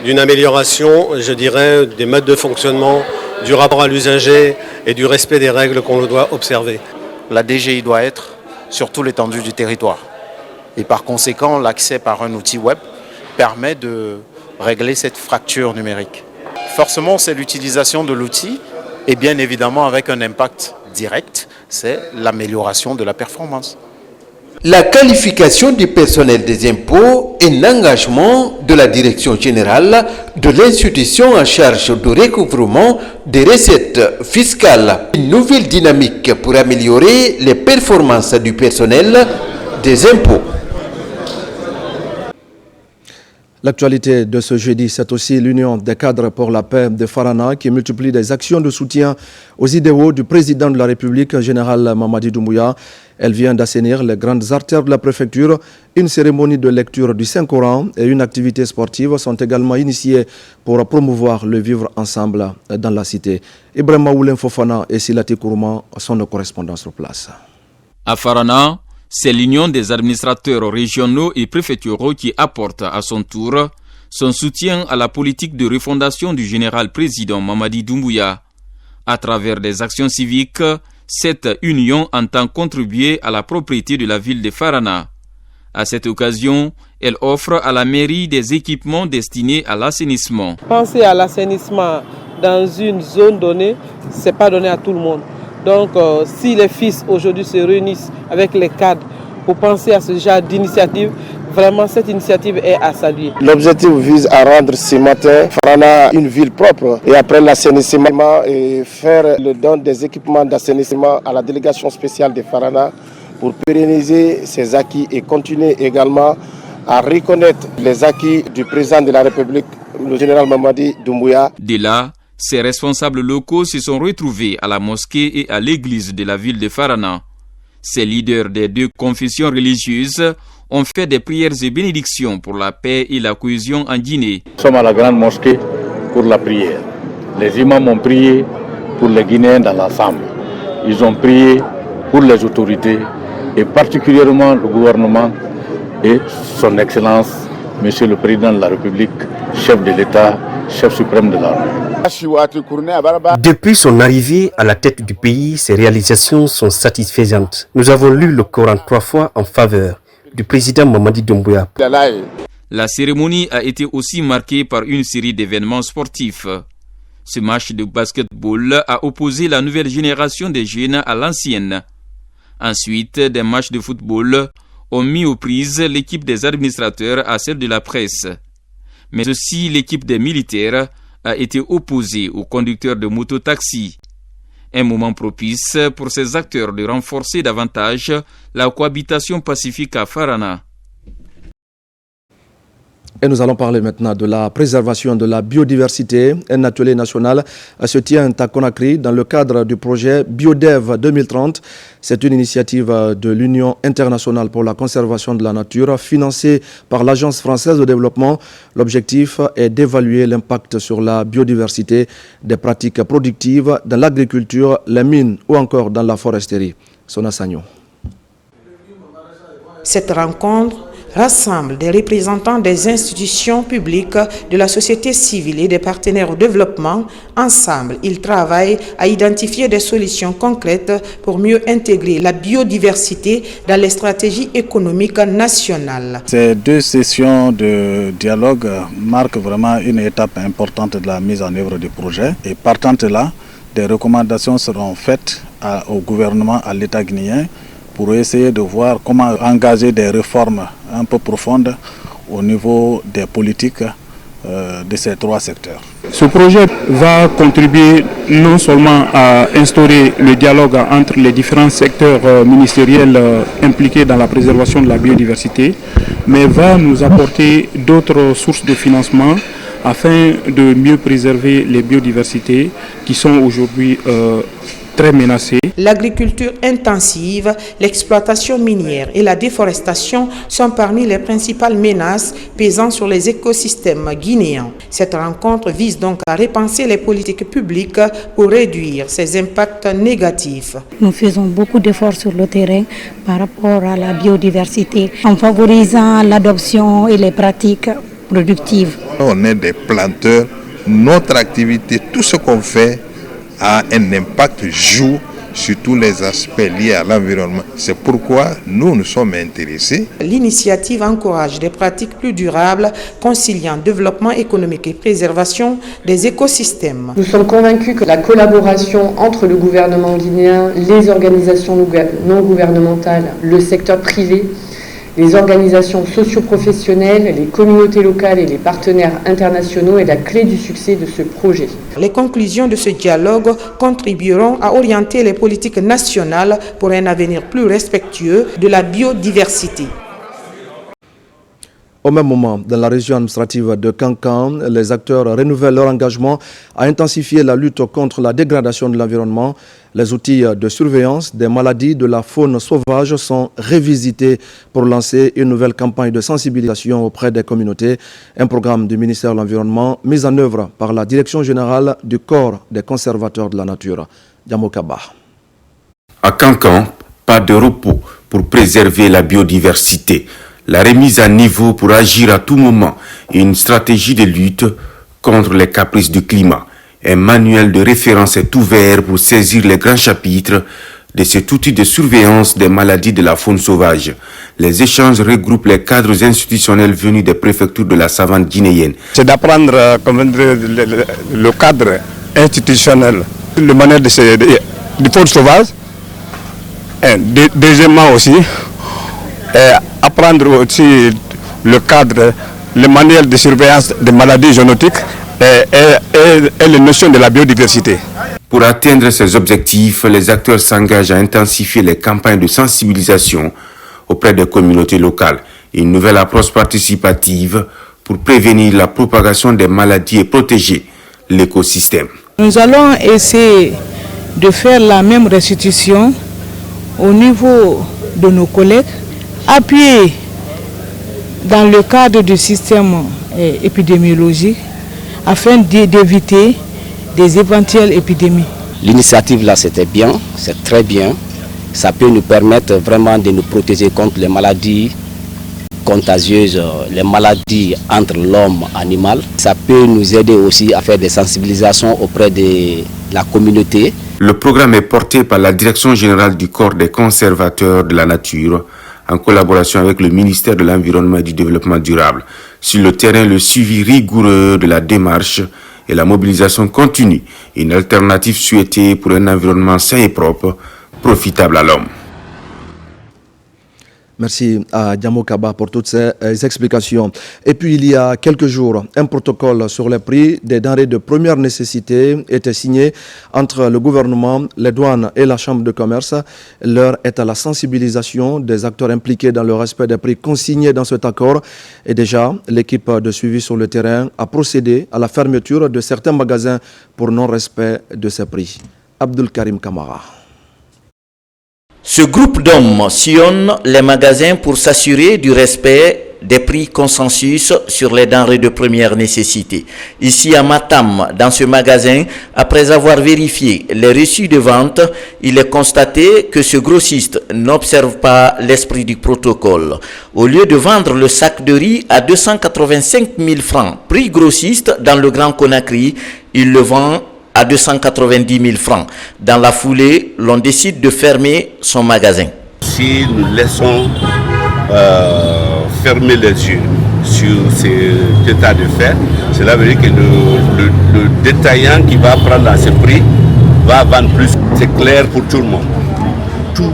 d'une amélioration, je dirais, des modes de fonctionnement, du rapport à l'usager et du respect des règles qu'on doit observer. La DGI doit être sur toute l'étendue du territoire. Et par conséquent, l'accès par un outil web permet de régler cette fracture numérique. Forcément, c'est l'utilisation de l'outil et bien évidemment avec un impact direct, c'est l'amélioration de la performance. La qualification du personnel des impôts est un engagement de la direction générale de l'institution en charge du recouvrement des recettes fiscales. Une nouvelle dynamique pour améliorer les performances du personnel des impôts. L'actualité de ce jeudi, c'est aussi l'Union des cadres pour la paix de Farana qui multiplie des actions de soutien aux idéaux du président de la République, général Mamadi Doumbouya. Elle vient d'assainir les grandes artères de la préfecture. Une cérémonie de lecture du Saint-Coran et une activité sportive sont également initiées pour promouvoir le vivre ensemble dans la cité. Ibrahima Oulem Fofana et Silati Kourouma sont nos correspondants sur place. À Farana, c'est l'Union des administrateurs régionaux et préfectoraux qui apporte à son tour son soutien à la politique de refondation du général-président Mamadi Doumbouya. À travers des actions civiques, cette union entend contribuer à la propriété de la ville de Farana. À cette occasion, elle offre à la mairie des équipements destinés à l'assainissement. Penser à l'assainissement dans une zone donnée, ce n'est pas donné à tout le monde. Donc, si les fils aujourd'hui se réunissent avec les cadres pour penser à ce genre d'initiative, vraiment cette initiative est à saluer. L'objectif vise à rendre ce matin Farana une ville propre et après l'assainissement et faire le don des équipements d'assainissement à la délégation spéciale de Farana pour pérenniser ses acquis et continuer également à reconnaître les acquis du président de la République, le général Mamadi Doumbouya. De là, ces responsables locaux se sont retrouvés à la mosquée et à l'église de la ville de Farana. Ces leaders des deux confessions religieuses ont fait des prières et bénédictions pour la paix et la cohésion en Guinée. Nous sommes à la grande mosquée pour la prière. Les imams ont prié pour les Guinéens dans l'ensemble. Ils ont prié pour les autorités et particulièrement le gouvernement et son Excellence, Monsieur le Président de la République, chef de l'État, chef suprême de l'armée. Depuis son arrivée à la tête du pays, ses réalisations sont satisfaisantes. Nous avons lu le Coran 3 fois en faveur du président Mamadi Doumbouya. La cérémonie a été aussi marquée par une série d'événements sportifs. Ce match de basketball a opposé la nouvelle génération des jeunes à l'ancienne. Ensuite, des matchs de football ont mis aux prises l'équipe des administrateurs à celle de la presse. Mais aussi l'équipe des militaires a été opposée aux conducteurs de moto-taxi. Un moment propice pour ces acteurs de renforcer davantage la cohabitation pacifique à Farana. Et nous allons parler maintenant de la préservation de la biodiversité. Un atelier national se tient à Conakry dans le cadre du projet BioDev 2030. C'est une initiative de l'Union internationale pour la conservation de la nature financée par l'Agence française de développement. L'objectif est d'évaluer l'impact sur la biodiversité des pratiques productives dans l'agriculture, les mines ou encore dans la foresterie. Sona Sagnon. Cette rencontre rassemble des représentants des institutions publiques, de la société civile et des partenaires au développement. Ensemble, ils travaillent à identifier des solutions concrètes pour mieux intégrer la biodiversité dans les stratégies économiques nationales. Ces deux sessions de dialogue marquent vraiment une étape importante de la mise en œuvre du projet. Et partant de là, des recommandations seront faites au gouvernement, à l'État guinéen, pour essayer de voir comment engager des réformes un peu profondes au niveau des politiques de ces trois secteurs. Ce projet va contribuer non seulement à instaurer le dialogue entre les différents secteurs ministériels impliqués dans la préservation de la biodiversité, mais va nous apporter d'autres sources de financement afin de mieux préserver les biodiversités qui sont aujourd'hui très menacées. L'agriculture intensive, l'exploitation minière et la déforestation sont parmi les principales menaces pesant sur les écosystèmes guinéens. Cette rencontre vise donc à repenser les politiques publiques pour réduire ces impacts négatifs. Nous faisons beaucoup d'efforts sur le terrain par rapport à la biodiversité en favorisant l'adoption et les pratiques productives. On est des planteurs, notre activité, tout ce qu'on fait a un impact, joue sur tous les aspects liés à l'environnement. C'est pourquoi nous sommes intéressés. L'initiative encourage des pratiques plus durables, conciliant développement économique et préservation des écosystèmes. Nous sommes convaincus que la collaboration entre le gouvernement guinéen, les organisations non gouvernementales, le secteur privé, les organisations socio-professionnelles, les communautés locales et les partenaires internationaux est la clé du succès de ce projet. Les conclusions de ce dialogue contribueront à orienter les politiques nationales pour un avenir plus respectueux de la biodiversité. Au même moment, dans la région administrative de Kankan, les acteurs renouvellent leur engagement à intensifier la lutte contre la dégradation de l'environnement. Les outils de surveillance des maladies de la faune sauvage sont révisités pour lancer une nouvelle campagne de sensibilisation auprès des communautés. Un programme du ministère de l'Environnement mis en œuvre par la Direction générale du Corps des conservateurs de la nature. Diamokaba. À Kankan, pas de repos pour préserver la biodiversité. La remise à niveau pour agir à tout moment et une stratégie de lutte contre les caprices du climat. Un manuel de référence est ouvert pour saisir les grands chapitres de cet outil de surveillance des maladies de la faune sauvage. Les échanges regroupent les cadres institutionnels venus des préfectures de la savane guinéenne. C'est d'apprendre le cadre institutionnel, le manuel de faune sauvage. Et deuxièmement aussi, apprendre aussi le cadre, le manuel de surveillance des maladies zoonotiques et les notions de la biodiversité. Pour atteindre ces objectifs, les acteurs s'engagent à intensifier les campagnes de sensibilisation auprès des communautés locales et une nouvelle approche participative pour prévenir la propagation des maladies et protéger l'écosystème. Nous allons essayer de faire la même restitution au niveau de nos collègues, appuyés dans le cadre du système épidémiologique afin d'éviter des éventuelles épidémies. L'initiative là c'était bien, c'est très bien. Ça peut nous permettre vraiment de nous protéger contre les maladies contagieuses, les maladies entre l'homme et l'animal. Ça peut nous aider aussi à faire des sensibilisations auprès de la communauté. Le programme est porté par la Direction générale du Corps des conservateurs de la nature en collaboration avec le ministère de l'Environnement et du Développement durable. Sur le terrain, le suivi rigoureux de la démarche et la mobilisation continue, une alternative souhaitée pour un environnement sain et propre, profitable à l'homme. Merci à Diamokaba pour toutes ces explications. Et puis, il y a quelques jours, un protocole sur les prix des denrées de première nécessité était signé entre le gouvernement, les douanes et la Chambre de commerce. L'heure est à la sensibilisation des acteurs impliqués dans le respect des prix consignés dans cet accord. Et déjà, l'équipe de suivi sur le terrain a procédé à la fermeture de certains magasins pour non-respect de ces prix. Abdul Karim Kamara. Ce groupe d'hommes sillonne les magasins pour s'assurer du respect des prix consensus sur les denrées de première nécessité. Ici à Matam, dans ce magasin, après avoir vérifié les reçus de vente, il est constaté que ce grossiste n'observe pas l'esprit du protocole. Au lieu de vendre le sac de riz à 285 000 francs, prix grossiste dans le Grand Conakry, il le vend à 290 000 francs. Dans la foulée, l'on décide de fermer son magasin. Si nous laissons fermer les yeux sur cet état de fait, cela veut dire que le détaillant qui va prendre à ce prix va vendre plus. C'est clair pour tout le monde. Tout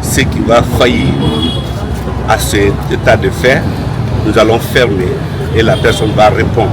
ce qui va faillir à cet état de fait, nous allons fermer et la personne va répondre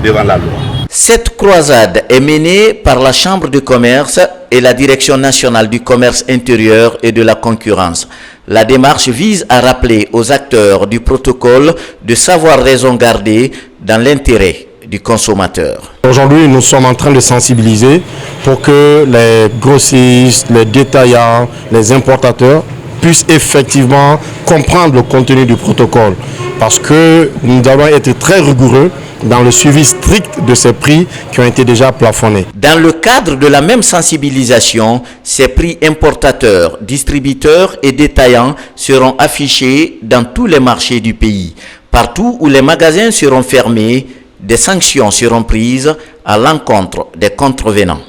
devant la loi. Cette croisade est menée par la Chambre de commerce et la Direction nationale du commerce intérieur et de la concurrence. La démarche vise à rappeler aux acteurs du protocole de savoir raison garder dans l'intérêt du consommateur. Aujourd'hui, nous sommes en train de sensibiliser pour que les grossistes, les détaillants, les importateurs puissent effectivement comprendre le contenu du protocole. Parce que nous devons être très rigoureux dans le suivi strict de ces prix qui ont été déjà plafonnés. Dans le cadre de la même sensibilisation, ces prix importateurs, distributeurs et détaillants seront affichés dans tous les marchés du pays. Partout où les magasins seront fermés, des sanctions seront prises à l'encontre des contrevenants.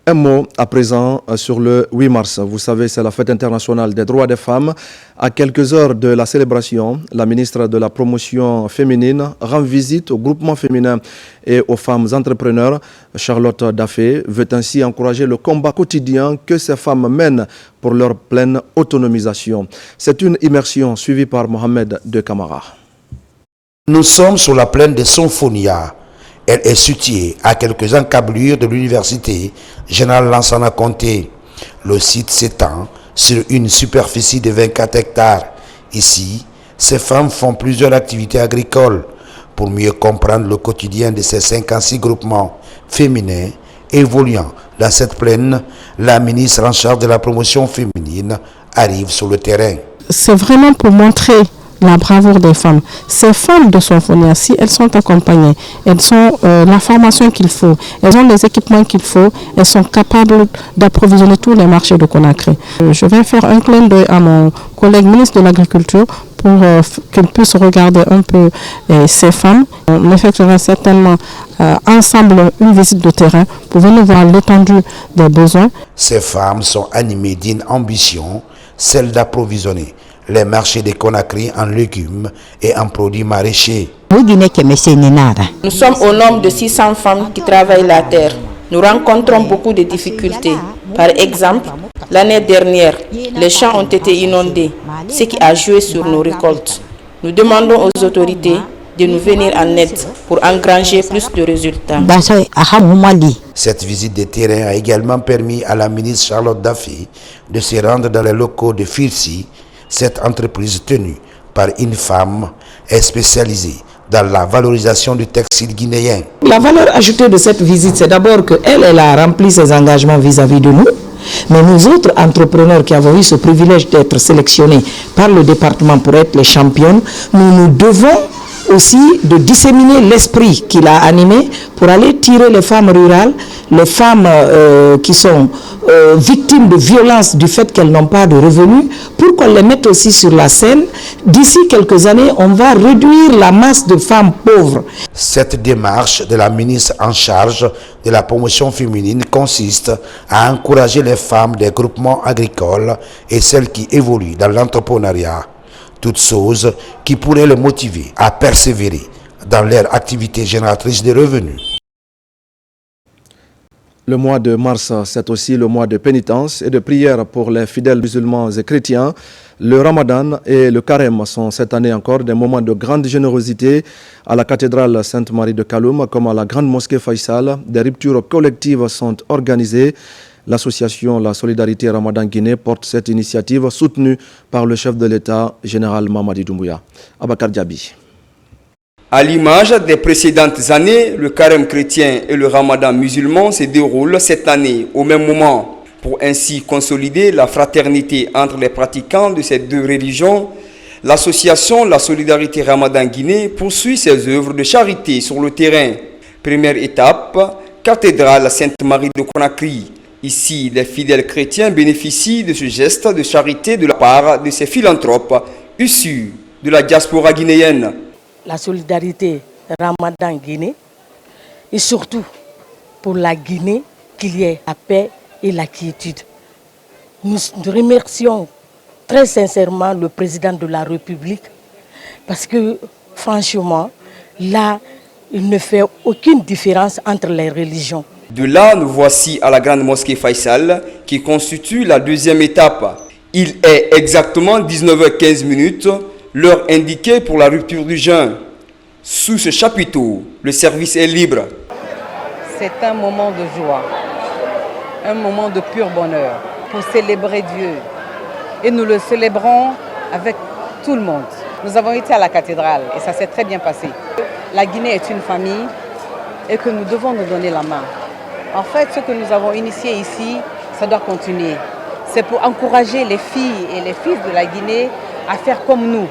Un mot à présent sur le 8 mars. Vous savez, c'est la fête internationale des droits des femmes. À quelques heures de la célébration, la ministre de la Promotion féminine rend visite au groupement féminin et aux femmes entrepreneurs. Charlotte Daffé veut ainsi encourager le combat quotidien que ces femmes mènent pour leur pleine autonomisation. C'est une immersion suivie par Mohamed de Camara. Nous sommes sur la plaine de Sonfonia. Elle est située à quelques encablures de l'université Général Lansana Conté. Le site s'étend sur une superficie de 24 hectares. Ici, ces femmes font plusieurs activités agricoles. Pour mieux comprendre le quotidien de ces 56 groupements féminins évoluant dans cette plaine, la ministre en charge de la promotion féminine arrive sur le terrain. C'est vraiment pour montrer la bravoure des femmes. Ces femmes de Sonfonia, si elles sont accompagnées, elles ont la formation qu'il faut, elles ont les équipements qu'il faut, elles sont capables d'approvisionner tous les marchés de Conakry. Je vais faire un clin d'œil à mon collègue ministre de l'Agriculture pour qu'il puisse regarder un peu ces femmes. On effectuera certainement ensemble une visite de terrain pour venir voir l'étendue des besoins. Ces femmes sont animées d'une ambition, celle d'approvisionner les marchés de Conakry en légumes et en produits maraîchers. Nous sommes au nombre de 600 femmes qui travaillent la terre. Nous rencontrons beaucoup de difficultés. Par exemple, l'année dernière, les champs ont été inondés, ce qui a joué sur nos récoltes. Nous demandons aux autorités de nous venir en aide pour engranger plus de résultats. Cette visite de terrain a également permis à la ministre Charlotte Daffé de se rendre dans les locaux de Firsi, cette entreprise tenue par une femme est spécialisée dans la valorisation du textile guinéen. La valeur ajoutée de cette visite, c'est d'abord qu'elle a rempli ses engagements vis-à-vis de nous. Mais nous autres entrepreneurs qui avons eu ce privilège d'être sélectionnés par le département pour être les championnes, nous devons aussi de disséminer l'esprit qu'il a animé pour aller tirer les femmes rurales, les femmes qui sont victimes de violences du fait qu'elles n'ont pas de revenus, pour qu'on les mette aussi sur la scène. D'ici quelques années, on va réduire la masse de femmes pauvres. Cette démarche de la ministre en charge de la promotion féminine consiste à encourager les femmes des groupements agricoles et celles qui évoluent dans l'entrepreneuriat. Toutes choses qui pourraient les motiver à persévérer dans leur activité génératrice de revenus. Le mois de mars, c'est aussi le mois de pénitence et de prière pour les fidèles musulmans et chrétiens. Le Ramadan et le Carême sont cette année encore des moments de grande générosité à la cathédrale Sainte-Marie de Kaloum comme à la grande mosquée Faisal. Des ruptures collectives sont organisées. L'association La Solidarité Ramadan Guinée porte cette initiative soutenue par le chef de l'État, général Mamadi Doumbouya. Abakar Diaby. À l'image des précédentes années, le carême chrétien et le ramadan musulman se déroulent cette année au même moment. Pour ainsi consolider la fraternité entre les pratiquants de ces deux religions, l'association La Solidarité Ramadan Guinée poursuit ses œuvres de charité sur le terrain. Première étape, cathédrale Sainte-Marie de Conakry. Ici, les fidèles chrétiens bénéficient de ce geste de charité de la part de ces philanthropes issus de la diaspora guinéenne. La solidarité Ramadan Guinée et surtout pour la Guinée qu'il y ait la paix et la quiétude. Nous remercions très sincèrement le président de la République parce que franchement là il ne fait aucune différence entre les religions. De là, nous voici à la grande mosquée Faisal qui constitue la deuxième étape. Il est exactement 19h15, l'heure indiquée pour la rupture du jeûne. Sous ce chapiteau, le service est libre. C'est un moment de joie, un moment de pur bonheur pour célébrer Dieu. Et nous le célébrons avec tout le monde. Nous avons été à la cathédrale et ça s'est très bien passé. La Guinée est une famille et que nous devons nous donner la main. En fait, ce que nous avons initié ici, ça doit continuer. C'est pour encourager les filles et les fils de la Guinée à faire comme nous.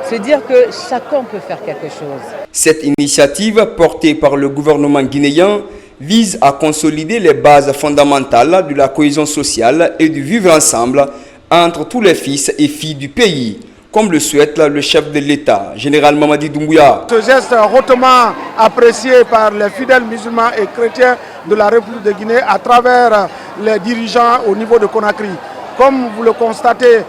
Se dire que chacun peut faire quelque chose. Cette initiative, portée par le gouvernement guinéen, vise à consolider les bases fondamentales de la cohésion sociale et du vivre ensemble entre tous les fils et filles du pays, comme le souhaite le chef de l'État, général Mamadi Doumbouya. Ce geste hautement apprécié par les fidèles musulmans et chrétiens de la République de Guinée à travers les dirigeants au niveau de Conakry. Comme vous le constatez,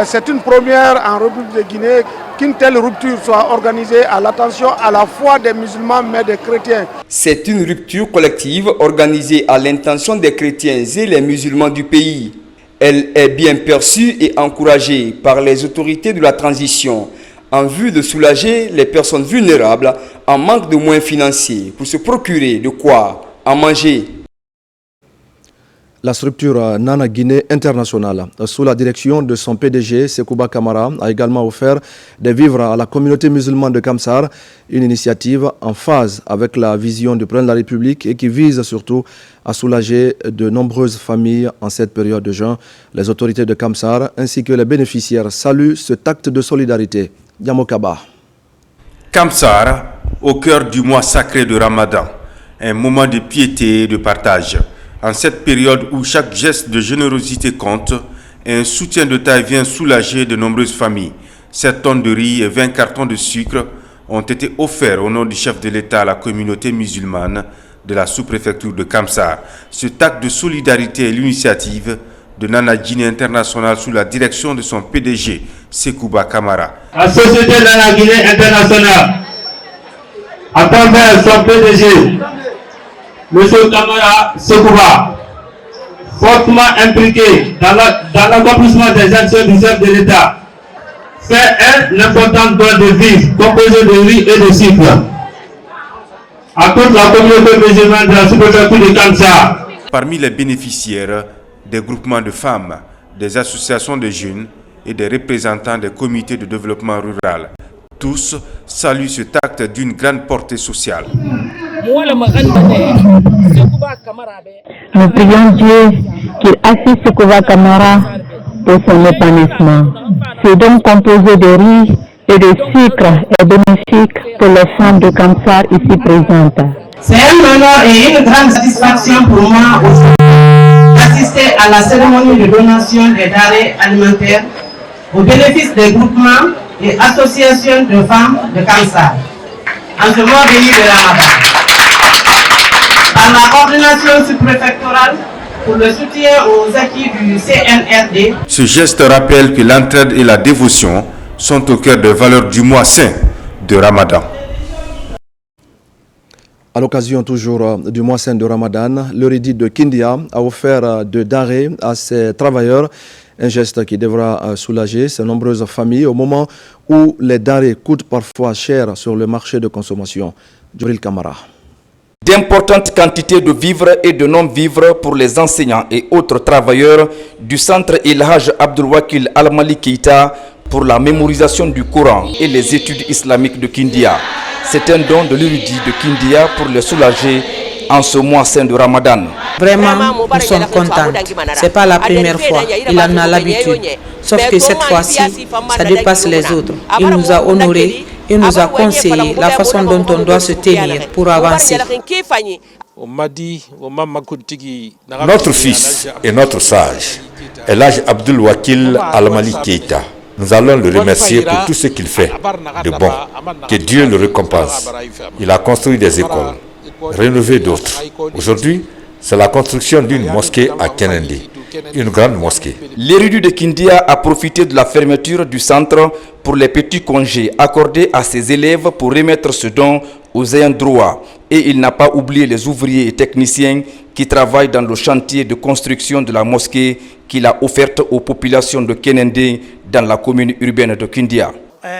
c'est une première en République de Guinée qu'une telle rupture soit organisée à l'attention à la fois des musulmans mais des chrétiens. C'est une rupture collective organisée à l'intention des chrétiens et les musulmans du pays. Elle est bien perçue et encouragée par les autorités de la transition en vue de soulager les personnes vulnérables en manque de moyens financiers pour se procurer de quoi en manger. La structure Nana Guinée International, sous la direction de son PDG, Sekouba Kamara, a également offert des vivres à la communauté musulmane de Kamsar, une initiative en phase avec la vision du président de la République et qui vise surtout à soulager de nombreuses familles en cette période de jeûne. Les autorités de Kamsar ainsi que les bénéficiaires saluent cet acte de solidarité. Yamokaba. Kamsar, au cœur du mois sacré de Ramadan, un moment de piété et de partage. En cette période où chaque geste de générosité compte, un soutien de taille vient soulager de nombreuses familles. 7 tonnes de riz et 20 cartons de sucre ont été offerts au nom du chef de l'État à la communauté musulmane de la sous-préfecture de Kamsar. Cet acte de solidarité est l'initiative de Nana Guinée International sous la direction de son PDG, Sekouba Kamara. La société Nana Guinée International, à travers son PDG, M. Kamara Sekouba, fortement impliqué dans l'accomplissement des actions du chef de l'État, fait un important don de vivres composé de riz et de sucre à toute la communauté musulmane de la sous-préfecture de Kamsar. Parmi les bénéficiaires, des groupements de femmes, des associations de jeunes et des représentants des comités de développement rural. Tous saluent cet acte d'une grande portée sociale. Nous prions Dieu qu'il assiste Sekouba Kamara pour son épanouissement. C'est donc composé de riz et de sucre et bénéfique pour les femmes de Kamsar ici présentes. C'est un honneur et une grande satisfaction pour moi aussi d'assister à la cérémonie de donation des denrées alimentaires au bénéfice des groupements et associations de femmes de Kamsar en ce mois béni de Ramadan. Par la coordination sous-préfectorale pour le soutien aux acquis du CNRD. Ce geste rappelle que l'entraide et la dévotion sont au cœur des valeurs du mois saint de Ramadan. À l'occasion toujours du mois saint de Ramadan, le Ridi de Kindia a offert de denrées à ses travailleurs, un geste qui devra soulager ces nombreuses familles au moment où les denrées coûtent parfois cher sur le marché de consommation. Djibril Kamara. D'importantes quantités de vivres et de non-vivres pour les enseignants et autres travailleurs du centre El Hadj Abdulwakil Al-Malik Keita pour la mémorisation du Coran et les études islamiques de Kindia. C'est un don de l'érudit de Kindia pour les soulager en ce mois saint de Ramadan. Vraiment, nous sommes contents. Ce n'est pas la première fois. Il en a l'habitude. Sauf que cette fois-ci, ça dépasse les autres. Il nous a honorés et nous a conseillé la façon dont on doit se tenir pour avancer. Notre fils et notre sage, El Hadj Abdulwakil Al-Malik Keita, nous allons le remercier pour tout ce qu'il fait de bon. Que Dieu le récompense. Il a construit des écoles, rénové d'autres. Aujourd'hui, c'est la construction d'une mosquée à Kenende, une grande mosquée. L'érudit de Kindia a profité de la fermeture du centre pour les petits congés accordés à ses élèves pour remettre ce don aux ayants droit. Et il n'a pas oublié les ouvriers et techniciens qui travaillent dans le chantier de construction de la mosquée qu'il a offerte aux populations de Kenende dans la commune urbaine de Kindia.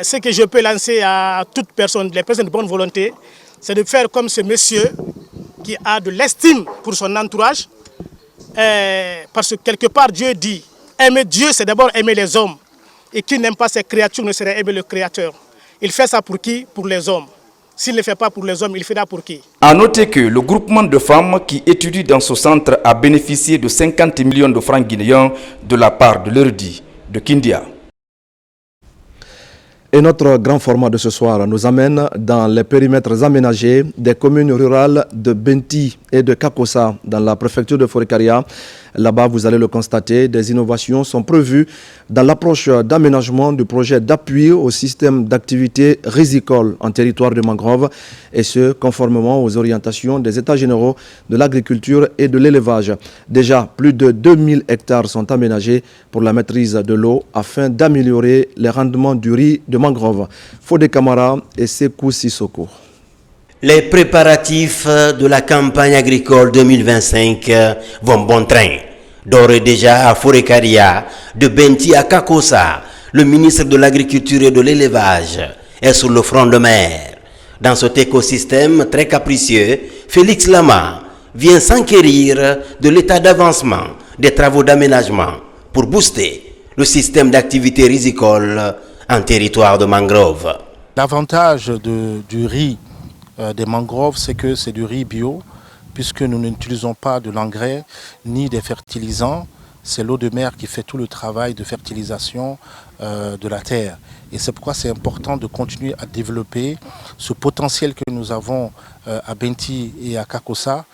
Ce que je peux lancer à toute personne, les personnes de bonne volonté, c'est de faire comme ce monsieur qui a de l'estime pour son entourage. Parce que quelque part Dieu dit, aimer Dieu c'est d'abord aimer les hommes. Et qui n'aime pas ses créatures ne saurait aimer le Créateur. Il fait ça pour qui? Pour les hommes. S'il ne le fait pas pour les hommes, il fera pour qui? A noter que le groupement de femmes qui étudie dans ce centre a bénéficié de 50 millions de francs guinéens de la part de l'érudit de Kindia. Et notre grand format de ce soir nous amène dans les périmètres aménagés des communes rurales de Benti et de Kakossa dans la préfecture de Forikaria. Là-bas, vous allez le constater, des innovations sont prévues dans l'approche d'aménagement du projet d'appui au système d'activité risicole en territoire de mangrove, et ce, conformément aux orientations des États généraux de l'agriculture et de l'élevage. Déjà, plus de 2000 hectares sont aménagés pour la maîtrise de l'eau afin d'améliorer les rendements du riz de mangrove. Fodé Camara et Sekou Sissoko. Les préparatifs de la campagne agricole 2025 vont bon train. D'ores et déjà à Forécaria, de Benti à Kakossa, le ministre de l'Agriculture et de l'Élevage est sur le front de mer. Dans cet écosystème très capricieux, Félix Lama vient s'enquérir de l'état d'avancement des travaux d'aménagement pour booster le système d'activité risicole en territoire de mangrove. L'avantage du riz des mangroves, c'est que c'est du riz bio, puisque nous n'utilisons pas de l'engrais ni des fertilisants. C'est l'eau de mer qui fait tout le travail de fertilisation de la terre. Et c'est pourquoi c'est important de continuer à développer ce potentiel que nous avons à Benti et à Kakossa.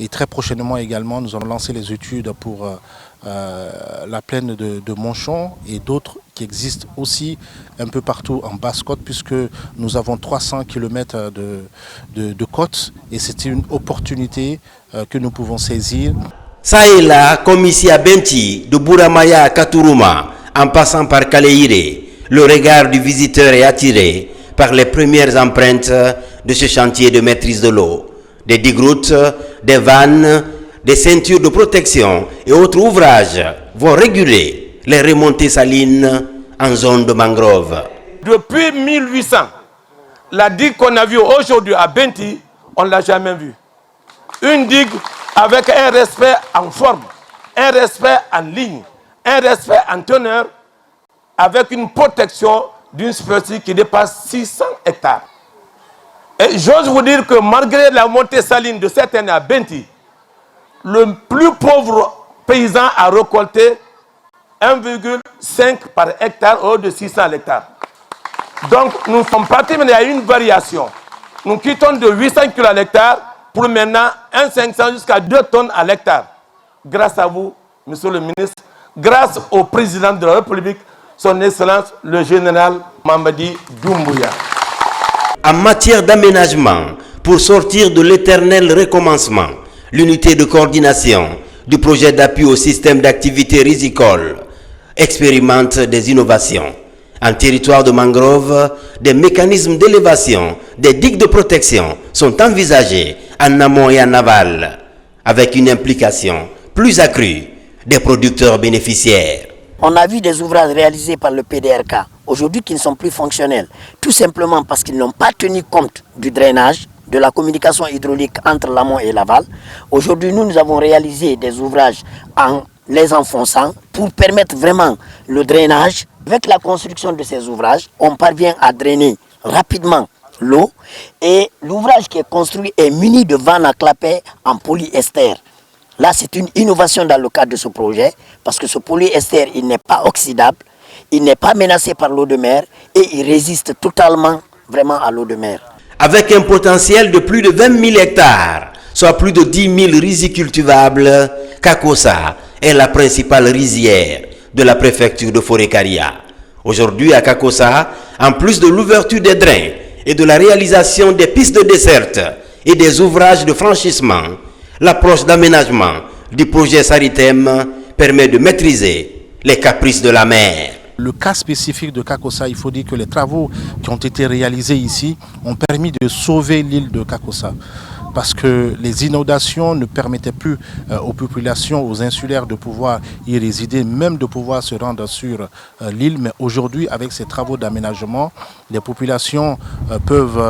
Et très prochainement également, nous allons lancer les études pour la plaine de Monchon et d'autres qui existent aussi un peu partout en Basse-Côte, puisque nous avons 300 km de côte et c'est une opportunité que nous pouvons saisir. Ça et là, comme ici à Benti, de Bouramaya à Katouruma, en passant par Kaleire, le regard du visiteur est attiré par les premières empreintes de ce chantier de maîtrise de l'eau. Des digroutes, des vannes, des ceintures de protection et autres ouvrages vont réguler les remontées salines en zone de mangrove. Depuis 1800, la digue qu'on a vue aujourd'hui à Benti, on ne l'a jamais vue. Une digue avec un respect en forme, un respect en ligne, un respect en teneur, avec une protection d'une superficie qui dépasse 600 hectares. Et j'ose vous dire que malgré la montée saline de cette année à Benti, le plus pauvre paysan a récolté 1,5 par hectare au de 600 hectares. Donc nous sommes partis, mais il y a une variation. Nous quittons de 800 kg à l'hectare pour maintenant 1,500 jusqu'à 2 tonnes à l'hectare. Grâce à vous, monsieur le ministre, grâce au président de la République, son Excellence le général Mamadi Doumbouya. En matière d'aménagement, pour sortir de l'éternel recommencement, l'unité de coordination du projet d'appui au système d'activité risicole expérimente des innovations. En territoire de mangrove, des mécanismes d'élévation, des digues de protection sont envisagés en amont et en aval, avec une implication plus accrue des producteurs bénéficiaires. On a vu des ouvrages réalisés par le PDRK, aujourd'hui qui ne sont plus fonctionnels, tout simplement parce qu'ils n'ont pas tenu compte du drainage, de la communication hydraulique entre l'amont et l'aval. Aujourd'hui, nous avons réalisé des ouvrages en les enfonçant pour permettre vraiment le drainage. Avec la construction de ces ouvrages, on parvient à drainer rapidement l'eau et l'ouvrage qui est construit est muni de vannes à clapet en polyester. Là, c'est une innovation dans le cadre de ce projet parce que ce polyester, il n'est pas oxydable, il n'est pas menacé par l'eau de mer et il résiste totalement vraiment à l'eau de mer. Avec un potentiel de plus de 20 000 hectares, soit plus de 10 000 rizicultivables, Kakossa est la principale rizière de la préfecture de Forécaria. Aujourd'hui à Kakossa, en plus de l'ouverture des drains et de la réalisation des pistes de desserte et des ouvrages de franchissement, l'approche d'aménagement du projet Saritem permet de maîtriser les caprices de la mer. Le cas spécifique de Kakossa, il faut dire que les travaux qui ont été réalisés ici ont permis de sauver l'île de Kakossa. Parce que les inondations ne permettaient plus aux populations, aux insulaires de pouvoir y résider, même de pouvoir se rendre sur l'île. Mais aujourd'hui, avec ces travaux d'aménagement, les populations peuvent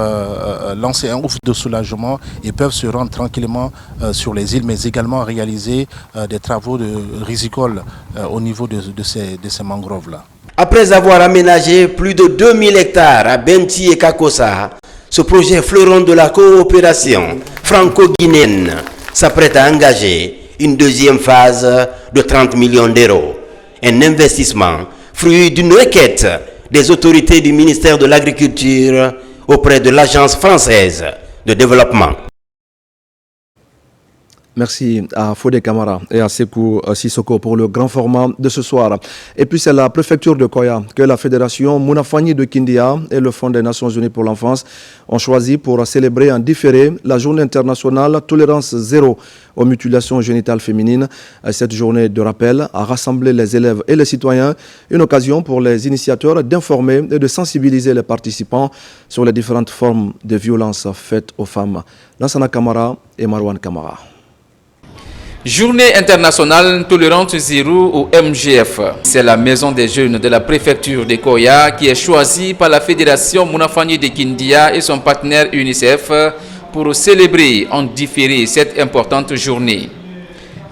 lancer un ouf de soulagement et peuvent se rendre tranquillement sur les îles, mais également réaliser des travaux de risicole au niveau de ces mangroves-là. Après avoir aménagé plus de 2000 hectares à Benti et Kakossa, ce projet fleuron de la coopération franco-guinéenne s'apprête à engager une deuxième phase de 30 millions d'euros. Un investissement fruit d'une requête des autorités du ministère de l'Agriculture auprès de l'Agence française de développement. Merci à Fodé Camara et à Sekou Sissoko pour le grand format de ce soir. Et puis c'est la préfecture de Koya que la fédération Mounafani de Kindia et le Fonds des Nations Unies pour l'enfance ont choisi pour célébrer en différé la journée internationale Tolérance Zéro aux mutilations génitales féminines. Cette journée de rappel a rassemblé les élèves et les citoyens, une occasion pour les initiateurs d'informer et de sensibiliser les participants sur les différentes formes de violences faites aux femmes. Lansana Kamara et Marwan Kamara. Journée internationale tolérance zéro au MGF. C'est la maison des jeunes de la préfecture de Koya qui est choisie par la fédération Mounafani de Kindia et son partenaire UNICEF pour célébrer en différé cette importante journée.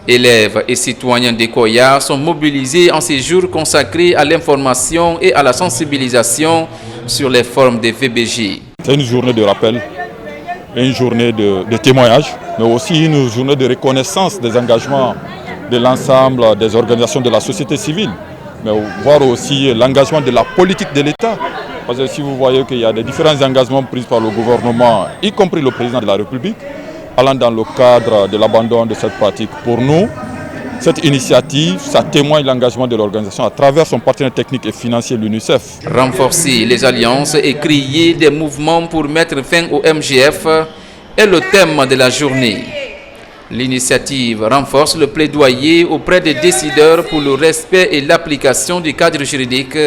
Élèves et citoyens de Koya sont mobilisés en ces jours consacrés à l'information et à la sensibilisation sur les formes de VBG. C'est une journée de rappel, une journée de témoignage, mais aussi une journée de reconnaissance des engagements de l'ensemble des organisations de la société civile, mais voir aussi l'engagement de la politique de l'État. Parce que si vous voyez qu'il y a des différents engagements pris par le gouvernement, y compris le président de la République, allant dans le cadre de l'abandon de cette pratique. Pour nous, cette initiative, ça témoigne l'engagement de l'organisation à travers son partenaire technique et financier, l'UNICEF. Renforcer les alliances et créer des mouvements pour mettre fin au MGF est le thème de la journée. L'initiative renforce le plaidoyer auprès des décideurs pour le respect et l'application du cadre juridique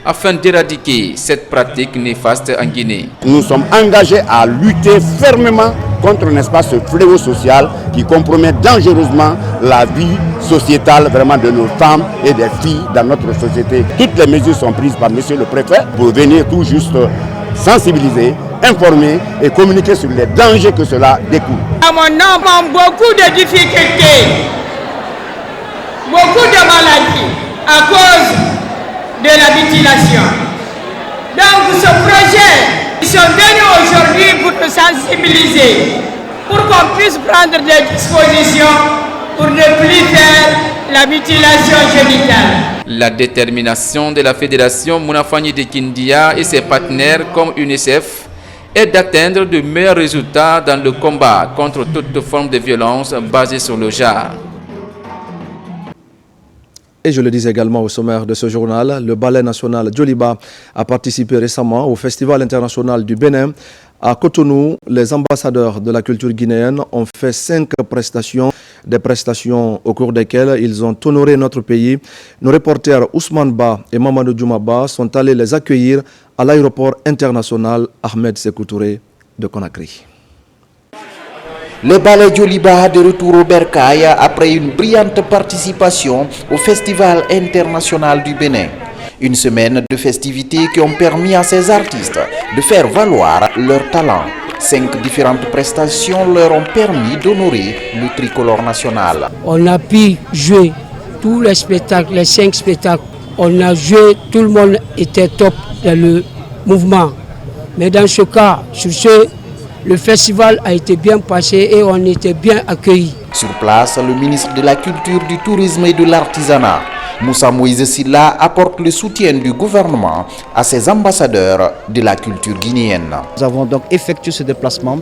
afin d'éradiquer cette pratique néfaste en Guinée. Nous sommes engagés à lutter fermement contre, n'est-ce pas, ce fléau social qui compromet dangereusement la vie sociétale vraiment de nos femmes et des filles dans notre société. Toutes les mesures sont prises par monsieur le préfet pour venir tout juste sensibiliser, informer et communiquer sur les dangers que cela découle. À mon nom, beaucoup de difficultés, beaucoup de maladies à cause de la mutilation. Donc ce projet, ils sont venus aujourd'hui pour nous sensibiliser, pour qu'on puisse prendre des dispositions pour ne plus faire la mutilation génitale. La détermination de la fédération Mounafani de Kindia et ses partenaires comme UNICEF est d'atteindre de meilleurs résultats dans le combat contre toute forme de violence basée sur le genre. Et je le disais également au sommaire de ce journal, le ballet national Djoliba a participé récemment au Festival international du Bénin. À Cotonou, les ambassadeurs de la culture guinéenne ont fait 5 prestations, des prestations au cours desquelles ils ont honoré notre pays. Nos reporters Ousmane Ba et Mamadou Djoumaba sont allés les accueillir à l'aéroport international Ahmed Sékou Touré de Conakry. Le ballet Djoliba de retour au Bercail après une brillante participation au Festival international du Bénin. Une semaine de festivités qui ont permis à ces artistes de faire valoir leur talent. 5 différentes prestations leur ont permis d'honorer le tricolore national. On a pu jouer tous les spectacles, les 5 spectacles. On a joué, tout le monde était top dans le mouvement. Mais dans ce cas, le festival a été bien passé et on était bien accueillis. Sur place, le ministre de la Culture, du Tourisme et de l'Artisanat, Moussa Moïse Silla, apporte le soutien du gouvernement à ses ambassadeurs de la culture guinéenne. Nous avons donc effectué ce déplacement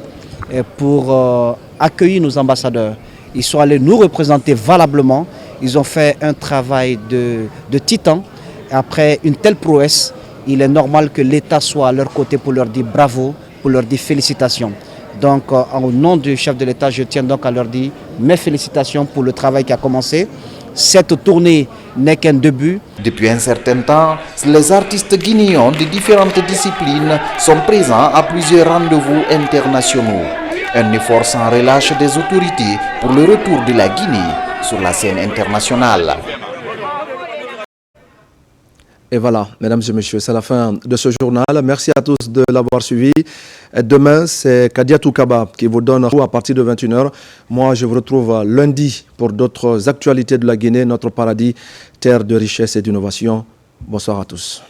pour accueillir nos ambassadeurs. Ils sont allés nous représenter valablement. Ils ont fait un travail de titan. Après une telle prouesse, il est normal que l'État soit à leur côté pour leur dire bravo, pour leur dire félicitations. Donc, au nom du chef de l'État, je tiens donc à leur dire mes félicitations pour le travail qui a commencé. Cette tournée n'est qu'un début. Depuis un certain temps, les artistes guinéens de différentes disciplines sont présents à plusieurs rendez-vous internationaux. Un effort sans relâche des autorités pour le retour de la Guinée sur la scène internationale. Et voilà, mesdames et messieurs, c'est la fin de ce journal. Merci à tous de l'avoir suivi. Et demain, c'est Kadiatou Kaba qui vous donne à partir de 21h. Moi, je vous retrouve lundi pour d'autres actualités de la Guinée, notre paradis, terre de richesse et d'innovation. Bonsoir à tous.